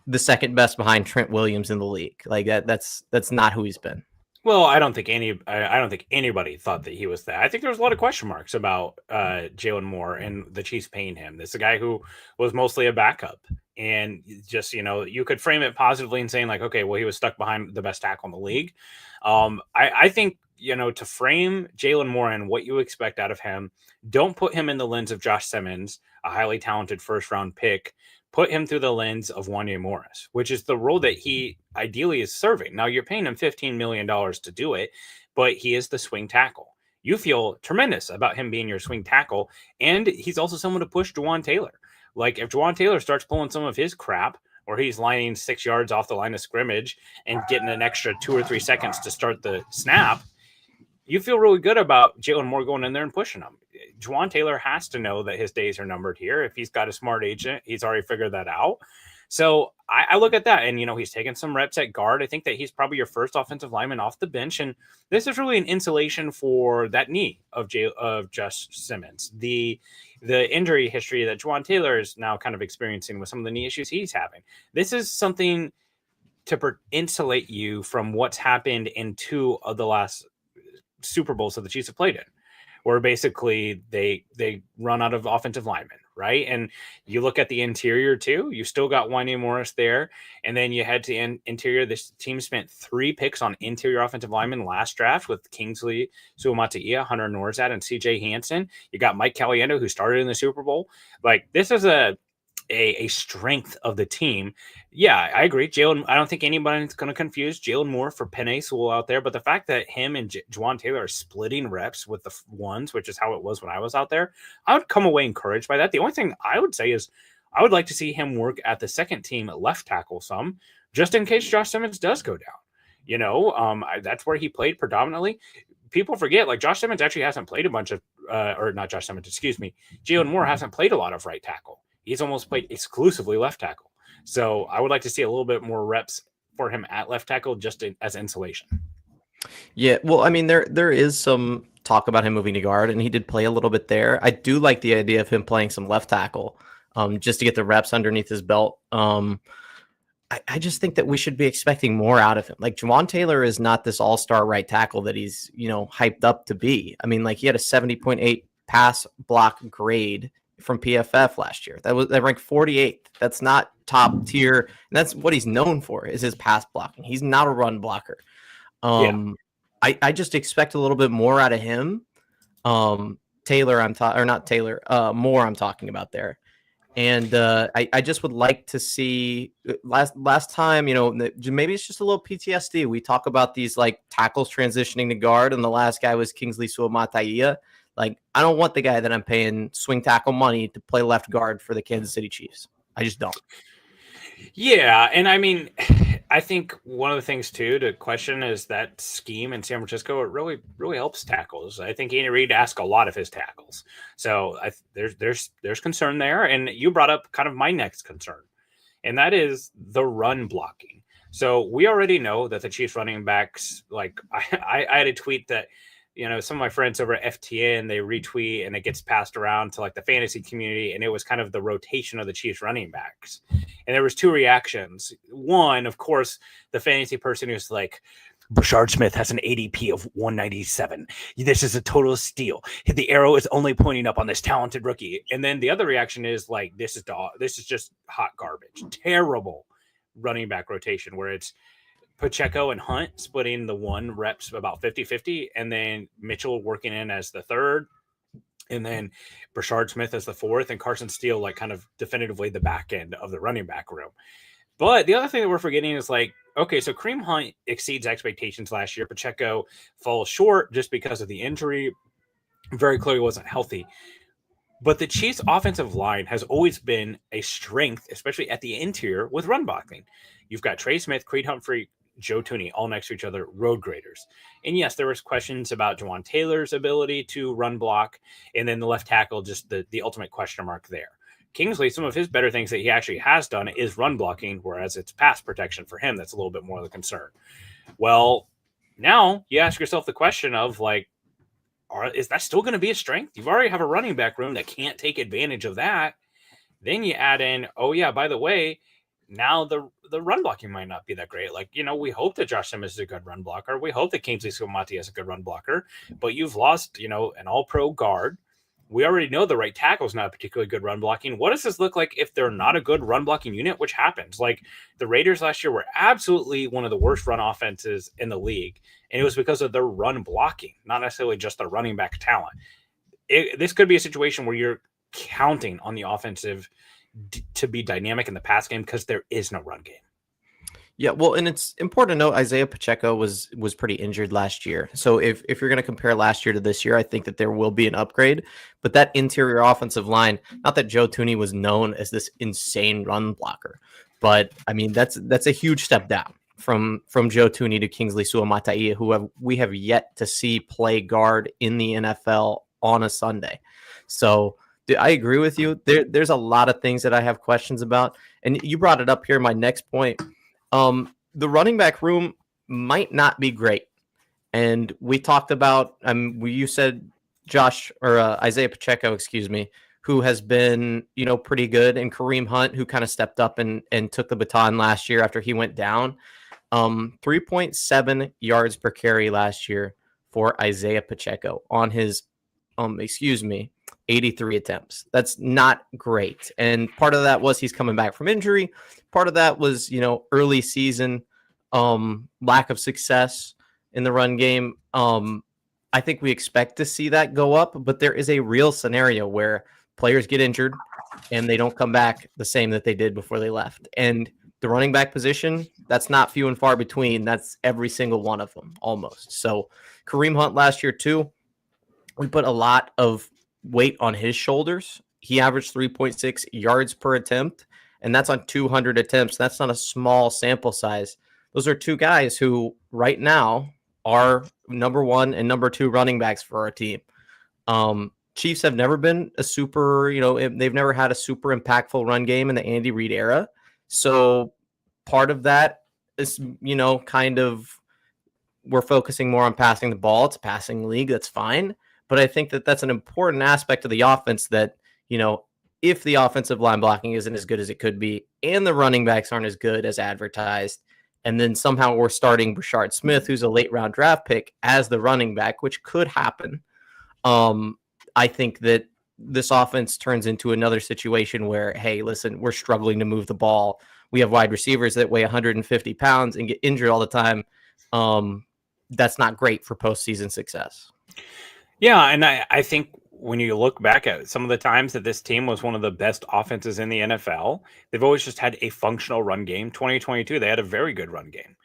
the second best behind Trent Williams in the league. That's not who he's been. Well, I don't think anybody thought that he was that. I think there was a lot of question marks about Jalen Moore and the Chiefs paying him. This is a guy who was mostly a backup, and just you could frame it positively and saying okay, well, he was stuck behind the best tackle in the league. I think to frame Jalen Moore and what you expect out of him, don't put him in the lens of Josh Simmons, a highly talented first round pick. Put him through the lens of Wanya Morris, which is the role that he ideally is serving. Now, you're paying him $15 million to do it, but he is the swing tackle. You feel tremendous about him being your swing tackle, and he's also someone to push Juwan Taylor. If Juwan Taylor starts pulling some of his crap, or he's lining 6 yards off the line of scrimmage and getting an extra 2 or 3 seconds to start the snap, you feel really good about Jalen Moore going in there and pushing him. Juwan Taylor has to know that his days are numbered here. If he's got a smart agent, he's already figured that out. So I look at that, and he's taken some reps at guard. I think that he's probably your first offensive lineman off the bench, and this is really an insulation for that knee of Josh Simmons. The injury history that Juwan Taylor is now kind of experiencing with some of the knee issues he's having. This is something to insulate you from what's happened in 2 of the last Super Bowls that the Chiefs have played in, where basically they run out of offensive linemen, right? And you look at the interior too. You still got Wanya Morris there, and then you head to interior. This team spent 3 picks on interior offensive linemen last draft with Kingsley Suamataia, Hunter Norzad, and C.J. Hansen. You got Mike Caliendo, who started in the Super Bowl. Like, this is a strength of the team. Yeah, I agree. Jalen, I don't think anybody's going to confuse Jalen Moore for Penei Sewell out there, but the fact that him and Juwan Taylor are splitting reps with the ones, which is how it was when I was out there, I would come away encouraged by that. The only thing I would say is I would like to see him work at the second team at left tackle some, just in case Josh Simmons does go down. That's where he played predominantly. People forget, like, Josh Simmons actually hasn't played a bunch of, or not Josh Simmons, excuse me. Jalen Moore hasn't played a lot of right tackle. He's almost played exclusively left tackle. So I would like to see a little bit more reps for him at left tackle just as insulation. Yeah, well, I mean, there is some talk about him moving to guard, and he did play a little bit there. I do like the idea of him playing some left tackle just to get the reps underneath his belt. I just think that we should be expecting more out of him. Like, Juwan Taylor is not this all-star right tackle that he's, hyped up to be. I mean, like, he had a 70.8 pass block grade from PFF last year. That ranked 48th. That's not top tier. And that's what he's known for, is his pass blocking. He's not a run blocker. I just expect a little bit more out of him. Moore I'm talking about there. And I just would like to see last time, maybe it's just a little PTSD. We talk about these like tackles transitioning to guard, and the last guy was Kingsley Suamataia. Like, I don't want the guy that I'm paying swing tackle money to play left guard for the Kansas City Chiefs. I just don't. Yeah, and I mean, I think one of the things too to question is that scheme in San Francisco. It really, really helps tackles. I think Andy Reid asked a lot of his tackles, so there's concern there. And you brought up kind of my next concern, and that is the run blocking. So we already know that the Chiefs running backs, like I had a tweet that, some of my friends over at FTN, they retweet and it gets passed around to like the fantasy community. And it was kind of the rotation of the Chiefs running backs. And there was 2 reactions. One, of course, the fantasy person who's like, Brashard Smith has an ADP of 197. This is a total steal. The arrow is only pointing up on this talented rookie. And then the other reaction is like, this is just hot garbage. Terrible running back rotation where it's Pacheco and Hunt splitting the 1 reps about 50-50, and then Mitchell working in as the 3rd, and then Brashard Smith as the 4th, and Carson Steele like kind of definitively the back end of the running back room. But the other thing that we're forgetting is like, okay, so Kareem Hunt exceeds expectations last year. Pacheco falls short just because of the injury. Very clearly wasn't healthy. But the Chiefs' offensive line has always been a strength, especially at the interior with run blocking. You've got Trey Smith, Creed Humphrey, Joe Thuney, all next to each other, road graders. And yes, there was questions about Juwan Taylor's ability to run block, and then the left tackle, just the ultimate question mark there. Kingsley, some of his better things that he actually has done is run blocking, whereas it's pass protection for him that's a little bit more of the concern. Well, now you ask yourself the question of like, is that still going to be a strength? You already have a running back room that can't take advantage of that. Then you add in, oh yeah, by the way, now the run blocking might not be that great. Like, we hope that Josh Simmons is a good run blocker. We hope that Kingsley Suamataia is a good run blocker, but you've lost, an all-pro guard. We already know the right tackle is not a particularly good run blocking. What does this look like if they're not a good run blocking unit, which happens? Like, the Raiders last year were absolutely one of the worst run offenses in the league, and it was because of their run blocking, not necessarily just the running back talent. This could be a situation where you're counting on the offensive to be dynamic in the pass game because there is no run game. Yeah, well, and it's important to note Isaiah Pacheco was pretty injured last year. So if you're going to compare last year to this year, I think that there will be an upgrade. But that interior offensive line, not that Joe Thuney was known as this insane run blocker, but I mean that's a huge step down from Joe Thuney to Kingsley Suamataia, who we have yet to see play guard in the NFL on a Sunday. So I agree with you. There's a lot of things that I have questions about, and you brought it up here. My next point, the running back room might not be great, and we talked about. You said Josh or Isaiah Pacheco, excuse me, who has been pretty good, and Kareem Hunt, who kind of stepped up and took the baton last year after he went down. 3.7 yards per carry last year for Isaiah Pacheco on his 83 attempts. That's not great. And part of that was he's coming back from injury. Part of that was, early season lack of success in the run game. I think we expect to see that go up, but there is a real scenario where players get injured and they don't come back the same that they did before they left. And the running back position, that's not few and far between. That's every single one of them almost. So Kareem Hunt last year too, we put a lot of weight on his shoulders. He averaged 3.6 yards per attempt, and that's on 200 attempts. That's not a small sample size. Those are two guys who right now are number 1 and number 2 running backs for our team. Chiefs have never been a super, they've never had a super impactful run game in the Andy Reid era. So part of that is, kind of we're focusing more on passing the ball. It's a passing league. That's fine. But I think that that's an important aspect of the offense that, if the offensive line blocking isn't as good as it could be and the running backs aren't as good as advertised, and then somehow we're starting Brashard Smith, who's a late round draft pick, as the running back, which could happen. I think that this offense turns into another situation where, hey, listen, we're struggling to move the ball. We have wide receivers that weigh 150 pounds and get injured all the time. That's not great for postseason success. Yeah, and I think when you look back at some of the times that this team was one of the best offenses in the NFL, they've always just had a functional run game. 2022, they had a very good run game.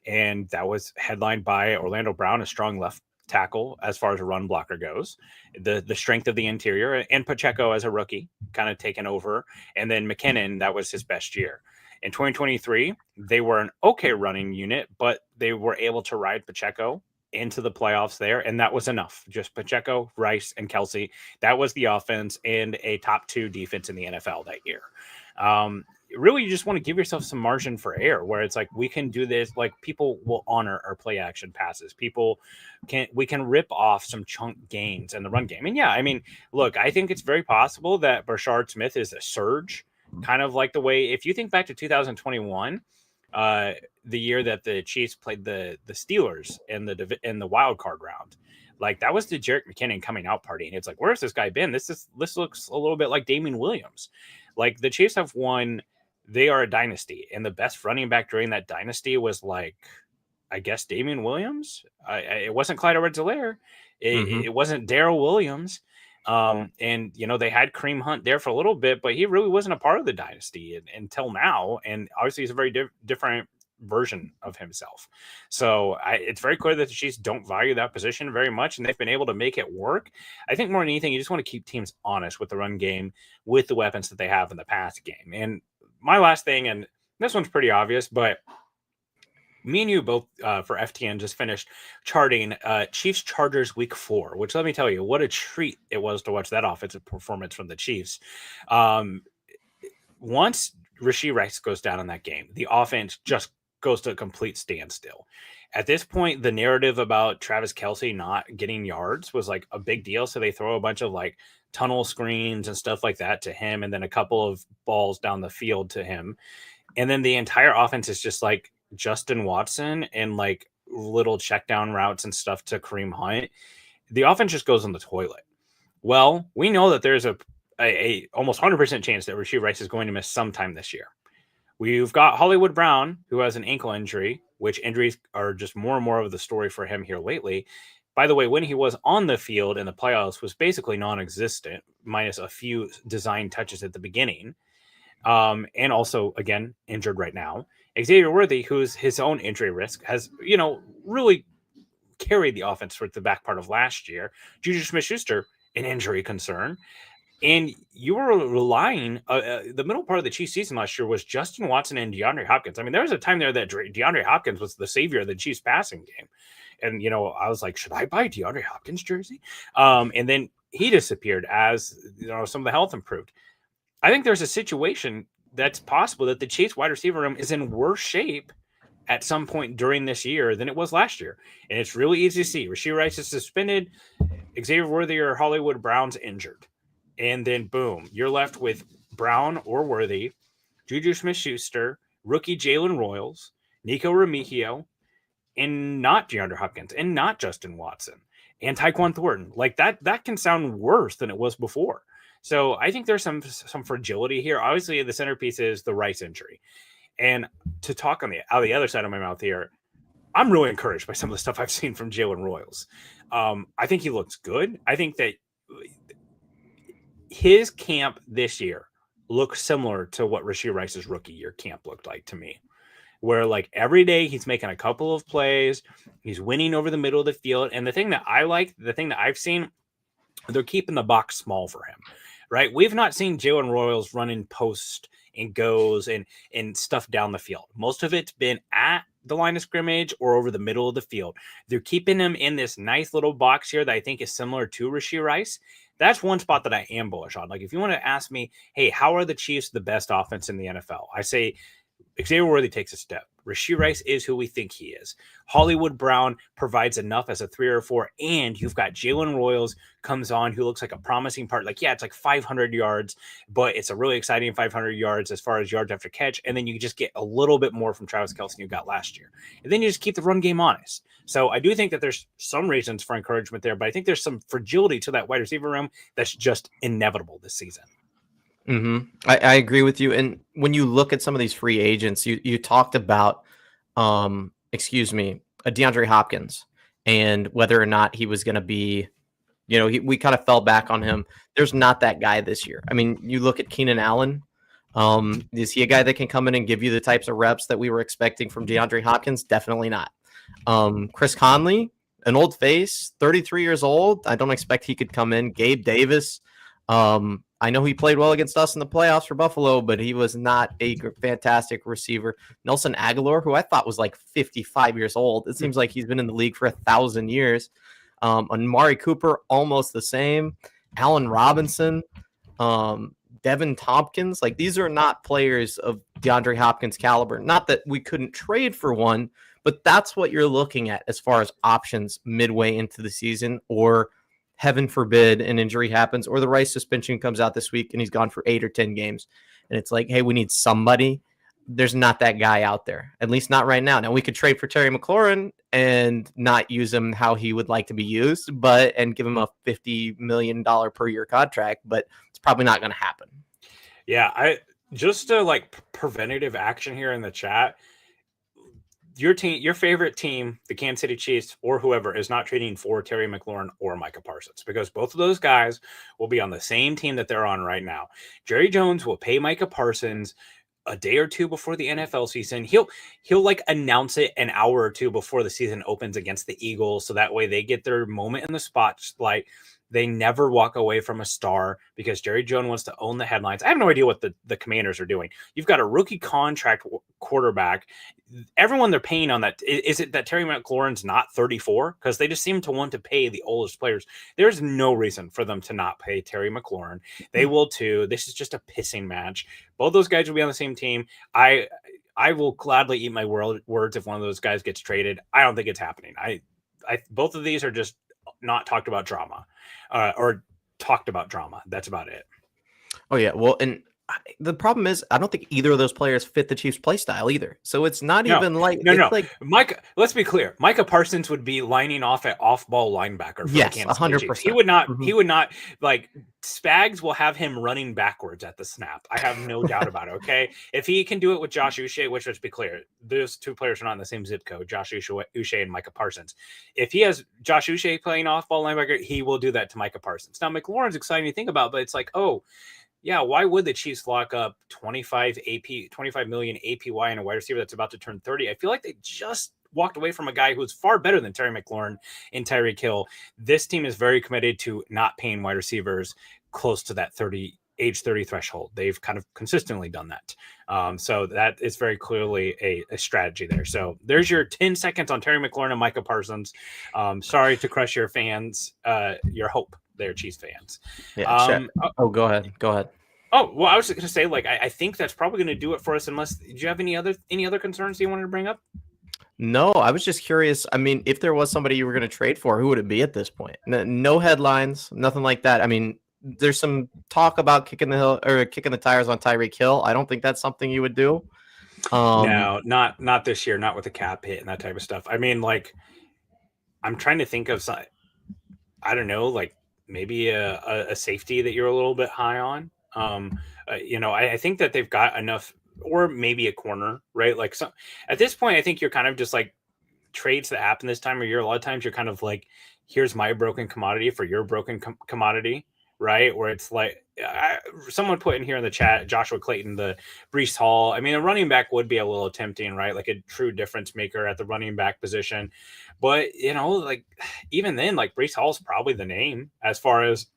And that was headlined by Orlando Brown, a strong left tackle as far as a run blocker goes. The strength of the interior, and Pacheco as a rookie kind of taken over. And then McKinnon, that was his best year. In 2023, they were an okay running unit, but they were able to ride Pacheco into the playoffs there, and that was enough. Just Pacheco, Rice, and Kelsey. That was the offense and a top 2 defense in the NFL that year. Really, you just want to give yourself some margin for error, where it's like, we can do this. Like, people will honor our play action passes. We can rip off some chunk gains in the run game. And yeah, I mean, look, I think it's very possible that Brashard Smith is a surge, kind of like the way, if you think back to 2021, the year that the Chiefs played the Steelers in the wild card round, like, that was the Jerick McKinnon coming out party, and it's like, where's this guy been? This looks a little bit like Damien Williams. Like, the Chiefs have won. They are a dynasty, and the best running back during that dynasty was, like, I guess, Damien Williams. It wasn't Clyde Edwards-Helaire. It wasn't Darrell Williams. And, they had Kareem Hunt there for a little bit, but he really wasn't a part of the dynasty until now. And obviously he's a very different version of himself. So it's very clear that the Chiefs don't value that position very much, and they've been able to make it work. I think more than anything, you just want to keep teams honest with the run game, with the weapons that they have in the pass game. And my last thing, and this one's pretty obvious, but me and you both for FTN just finished charting Chiefs Chargers week 4, which, let me tell you, what a treat it was to watch that offensive performance from the Chiefs. Once Rashee Rice goes down in that game, the offense just goes to a complete standstill. At this point, the narrative about Travis Kelce not getting yards was like a big deal. So they throw a bunch of like tunnel screens and stuff like that to him, and then a couple of balls down the field to him. And then the entire offense is just like Justin Watson and like little check down routes and stuff to Kareem Hunt. The offense just goes on the toilet. Well, we know that there's a almost 100% chance that Rashee Rice is going to miss sometime this year. We've got Hollywood Brown, who has an ankle injury, which injuries are just more and more of the story for him here lately. By the way, when he was on the field in the playoffs, was basically non-existent, minus a few design touches at the beginning. And also, again, injured right now. Xavier Worthy, who's his own injury risk, has, really carried the offense for the back part of last year. Juju Smith-Schuster, an injury concern. And you were relying, the middle part of the Chiefs season last year was Justin Watson and DeAndre Hopkins. I mean, there was a time there that DeAndre Hopkins was the savior of the Chiefs passing game. And, I was like, should I buy DeAndre Hopkins jersey? And then he disappeared as some of the health improved. I think there's a situation that's possible that the Chiefs wide receiver room is in worse shape at some point during this year than it was last year. And it's really easy to see. Rashee Rice is suspended, Xavier Worthy or Hollywood Brown's injured. And then boom, you're left with Brown or Worthy, Juju Smith-Schuster, rookie Jalen Royals, Nico Remigio, and not DeAndre Hopkins, and not Justin Watson, and Tyquan Thornton. Like that can sound worse than it was before. So I think there's some fragility here. Obviously, the centerpiece is the Rice injury. And to talk on the other side of my mouth here, I'm really encouraged by some of the stuff I've seen from Jalen Royals. I think he looks good. I think that his camp this year looks similar to what Rashee Rice's rookie year camp looked like to me, where like every day he's making a couple of plays, he's winning over the middle of the field. And the thing that I like, the thing that I've seen, they're keeping the box small for him, right? We've not seen Jalen Royals running post and goes and stuff down the field. Most of it's been at the line of scrimmage or over the middle of the field. They're keeping him in this nice little box here that I think is similar to Rashee Rice. That's one spot that I am bullish on. Like if you want to ask me, hey, how are the Chiefs the best offense in the NFL? I say Xavier Worthy takes a step. Rashee Rice is who we think he is. Hollywood Brown provides enough as a 3 or 4, and you've got Jalen Royals comes on who looks like a promising part. Like, yeah, it's like 500 yards, but it's a really exciting 500 yards as far as yards after catch, and then you just get a little bit more from Travis Kelce than you got last year. And then you just keep the run game honest. So I do think that there's some reasons for encouragement there, but I think there's some fragility to that wide receiver room that's just inevitable this season. Mm-hmm. I agree with you. And when you look at some of these free agents, you talked about, DeAndre Hopkins and whether or not he was going to be, we kind of fell back on him. There's not that guy this year. I mean, you look at Keenan Allen. Is he a guy that can come in and give you the types of reps that we were expecting from DeAndre Hopkins? Definitely not. Chris Conley, an old face, 33 years old. I don't expect he could come in. Gabe Davis. I know he played well against us in the playoffs for Buffalo, but he was not a fantastic receiver. Nelson Aguilar, who I thought was like 55 years old. It seems like he's been in the league for 1,000 years. Amari Cooper, almost the same. Allen Robinson, Devin Tompkins. Like, these are not players of DeAndre Hopkins caliber. Not that we couldn't trade for one, but that's what you're looking at as far as options midway into the season, or heaven forbid an injury happens or the Rice suspension comes out this week and he's gone for 8 or 10 games. And it's like, hey, we need somebody. There's not that guy out there, at least not right now. Now we could trade for Terry McLaurin and not use him how he would like to be used, and give him a $50 million per year contract, but it's probably not going to happen. Yeah. I just preventative action here in the chat. Your team, your favorite team, the Kansas City Chiefs or whoever, is not trading for Terry McLaurin or Micah Parsons, because both of those guys will be on the same team that they're on right now. Jerry Jones will pay Micah Parsons a day or two before the NFL season. He'll announce it an hour or two before the season opens against the Eagles, so that way they get their moment in the spotlight. They never walk away from a star because Jerry Jones wants to own the headlines. I have no idea what the Commanders are doing. You've got a rookie contract quarterback. Everyone they're paying on that. Is it that Terry McLaurin's not 34? Because they just seem to want to pay the oldest players. There's no reason for them to not pay Terry McLaurin. They will too. This is just a pissing match. Both those guys will be on the same team. I will gladly eat my words if one of those guys gets traded. I don't think it's happening. Both of these are just not talked about drama. Or talked about drama. That's about it. Oh, yeah. Well, and the problem is, I don't think either of those players fit the Chiefs' play style either. So it's not even like Micah. Let's be clear. Micah Parsons would be lining off at off-ball linebacker. For yes, the Kansas City 100%. Chiefs. He would not. Mm-hmm. He would not like. Spags will have him running backwards at the snap. I have no doubt about it. Okay, if he can do it with Josh Uche, which let's be clear, those two players are not in the same zip code. Josh Uche and Micah Parsons. If he has Josh Uche playing off-ball linebacker, he will do that to Micah Parsons. Now, McLaurin's exciting to think about, but it's like, oh. Yeah, why would the Chiefs lock up 25 million APY in a wide receiver that's about to turn 30? I feel like they just walked away from a guy who's far better than Terry McLaurin and Tyreek Hill. This team is very committed to not paying wide receivers close to that age 30 threshold. They've kind of consistently done that. So that is very clearly a strategy there. So there's your 10 seconds on Terry McLaurin and Micah Parsons. Sorry to crush your fans, your hope they're Chiefs fans. Yeah. Go ahead. Oh, well, I was just going to say, like, I think that's probably going to do it for us. Unless, do you have any other concerns you wanted to bring up? No, I was just curious. I mean, if there was somebody you were going to trade for, who would it be at this point? No headlines, nothing like that. I mean, there's some talk about kicking the tires on Tyreek Hill. I don't think that's something you would do. No, not this year. Not with the cap hit and that type of stuff. I mean, like, I'm trying to think of some. I don't know, like maybe a safety that you're a little bit high on. I think that they've got enough, or maybe a corner, right? Like some at this point, I think you're kind of just like trades that happen this time of year. A lot of times you're kind of like, here's my broken commodity for your broken commodity, right? Where it's like someone put in here in the chat, Joshua Clayton, the Breece Hall. I mean, a running back would be a little tempting, right? Like a true difference maker at the running back position. But, like even then, like Breece Hall is probably the name as far as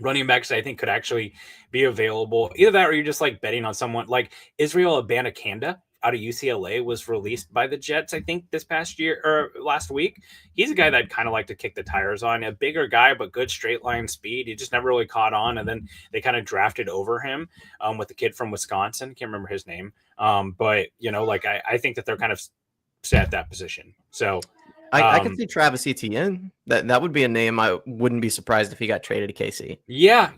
running backs I think could actually be available. Either that or you're just like betting on someone like Israel Abanikanda out of UCLA was released by the Jets, I think, this past year or last week. He's a guy that I'd kind of like to kick the tires on. A bigger guy, but good straight line speed. He just never really caught on. And then they kind of drafted over him with the kid from Wisconsin. Can't remember his name. But, I think that they're kind of set at that position. So I could see Travis Etienne. That would be a name I wouldn't be surprised if he got traded to KC. Yeah.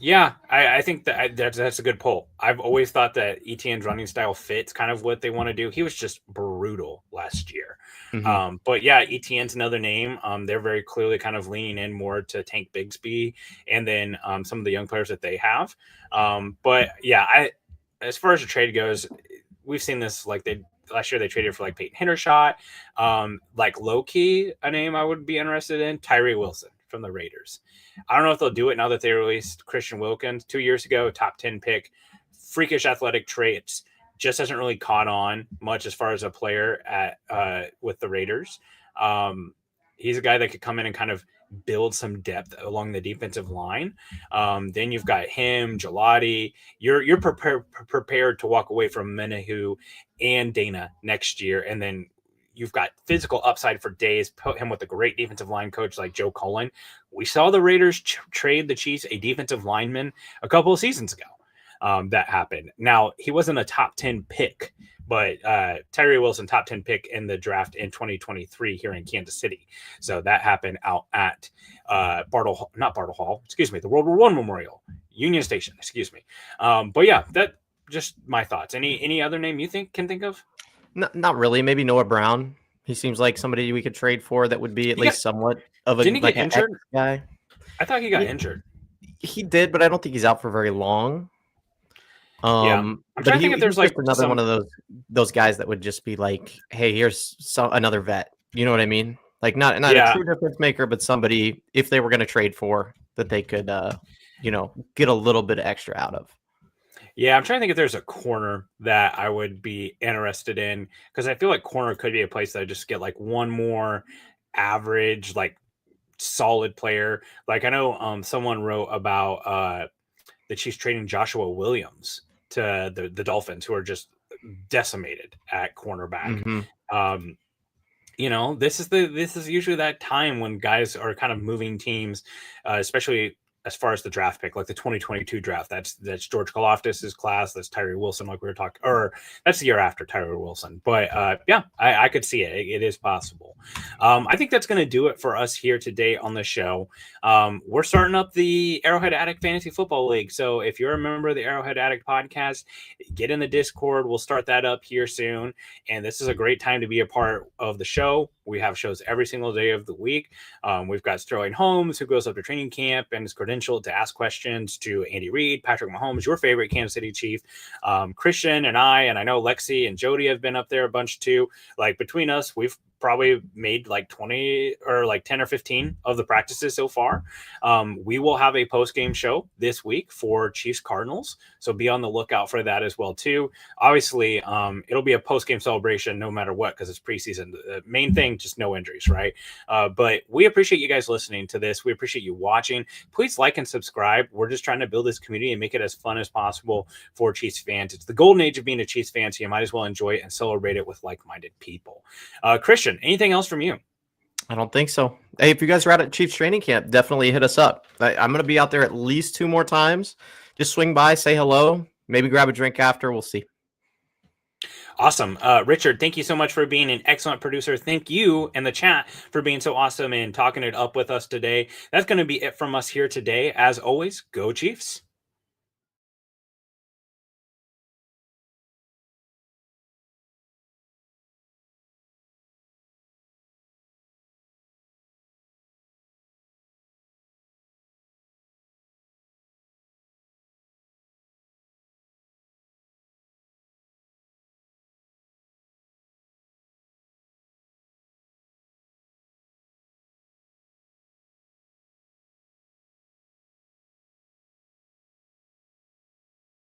I think that's a good pull. I've always thought that Etienne's running style fits kind of what they want to do. He was just brutal last year. Mm-hmm. But yeah, Etienne's another name. They're very clearly kind of leaning in more to Tank Bigsby and then some of the young players that they have. But yeah, as far as the trade goes, we've seen this last year they traded for like Peyton Hendershot. Like low key, a name I would be interested in, Tyree Wilson from the Raiders. I don't know if they'll do it now that they released Kristian Wilkins 2 years ago, top 10 pick, freakish athletic traits, just hasn't really caught on much as far as a player with the Raiders. He's a guy that could come in and kind of build some depth along the defensive line. Then you've got him, Gelati. You're prepared to walk away from Menahu and Dana next year, and then you've got physical upside for days. Put him with a great defensive line coach like Joe Cullen. We saw the Raiders trade the Chiefs a defensive lineman a couple of seasons ago. That happened. Now, he wasn't a top 10 pick, but Tyree Wilson, top 10 pick in the draft in 2023 here in Kansas City. So that happened out at the World War I Memorial, Union Station, but yeah, that just my thoughts. Any other name you can think of? Not really. Maybe Noah Brown. He seems like somebody we could trade for that would be at least somewhat of a didn't he get injured guy. I thought he got injured. He did, but I don't think he's out for very long. I'm trying to think if there's like another one of those guys that would just be like, hey, here's another vet. You know what I mean? Like not a true difference maker, but somebody if they were going to trade for that they could get a little bit extra out of. Yeah, I'm trying to think if there's a corner that I would be interested in because I feel like corner could be a place that I just get like one more average, like solid player. Like I know someone wrote about the Chiefs trading Joshua Williams to the Dolphins, who are just decimated at cornerback. Mm-hmm. This is usually that time when guys are kind of moving teams, especially as far as the draft pick, like the 2022 draft. That's George Karlaftis' class. That's Tyree Wilson, like we were talking, or that's the year after Tyree Wilson. But I could see it. It is possible. I think that's going to do it for us here today on the show. We're starting up the Arrowhead Addict Fantasy Football League. So if you're a member of the Arrowhead Addict podcast, get in the Discord. We'll start that up here soon. And this is a great time to be a part of the show. We have shows every single day of the week. We've got Sterling Holmes, who goes up to training camp and is credentialed to ask questions to Andy Reid, Patrick Mahomes, your favorite Kansas City Chief, Kristian and I know Lexi and Jody have been up there a bunch too. Like between us, we've probably made like 20 or like 10 or 15 of the practices so far. We will have a post-game show this week for Chiefs Cardinals. So be on the lookout for that as well too. Obviously, it'll be a post-game celebration no matter what, because it's preseason. The main thing, just no injuries, right? But we appreciate you guys listening to this. We appreciate you watching. Please like and subscribe. We're just trying to build this community and make it as fun as possible for Chiefs fans. It's the golden age of being a Chiefs fan, so you might as well enjoy it and celebrate it with like-minded people. Kristian, anything else from you? I don't think so. Hey, if you guys are out at Chiefs training camp, definitely hit us up. I'm going to be out there at least 2 more times. Just swing by, say hello, maybe grab a drink after. We'll see. Awesome. Richard, thank you so much for being an excellent producer. Thank you and the chat for being so awesome and talking it up with us today. That's going to be it from us here today. As always, go Chiefs.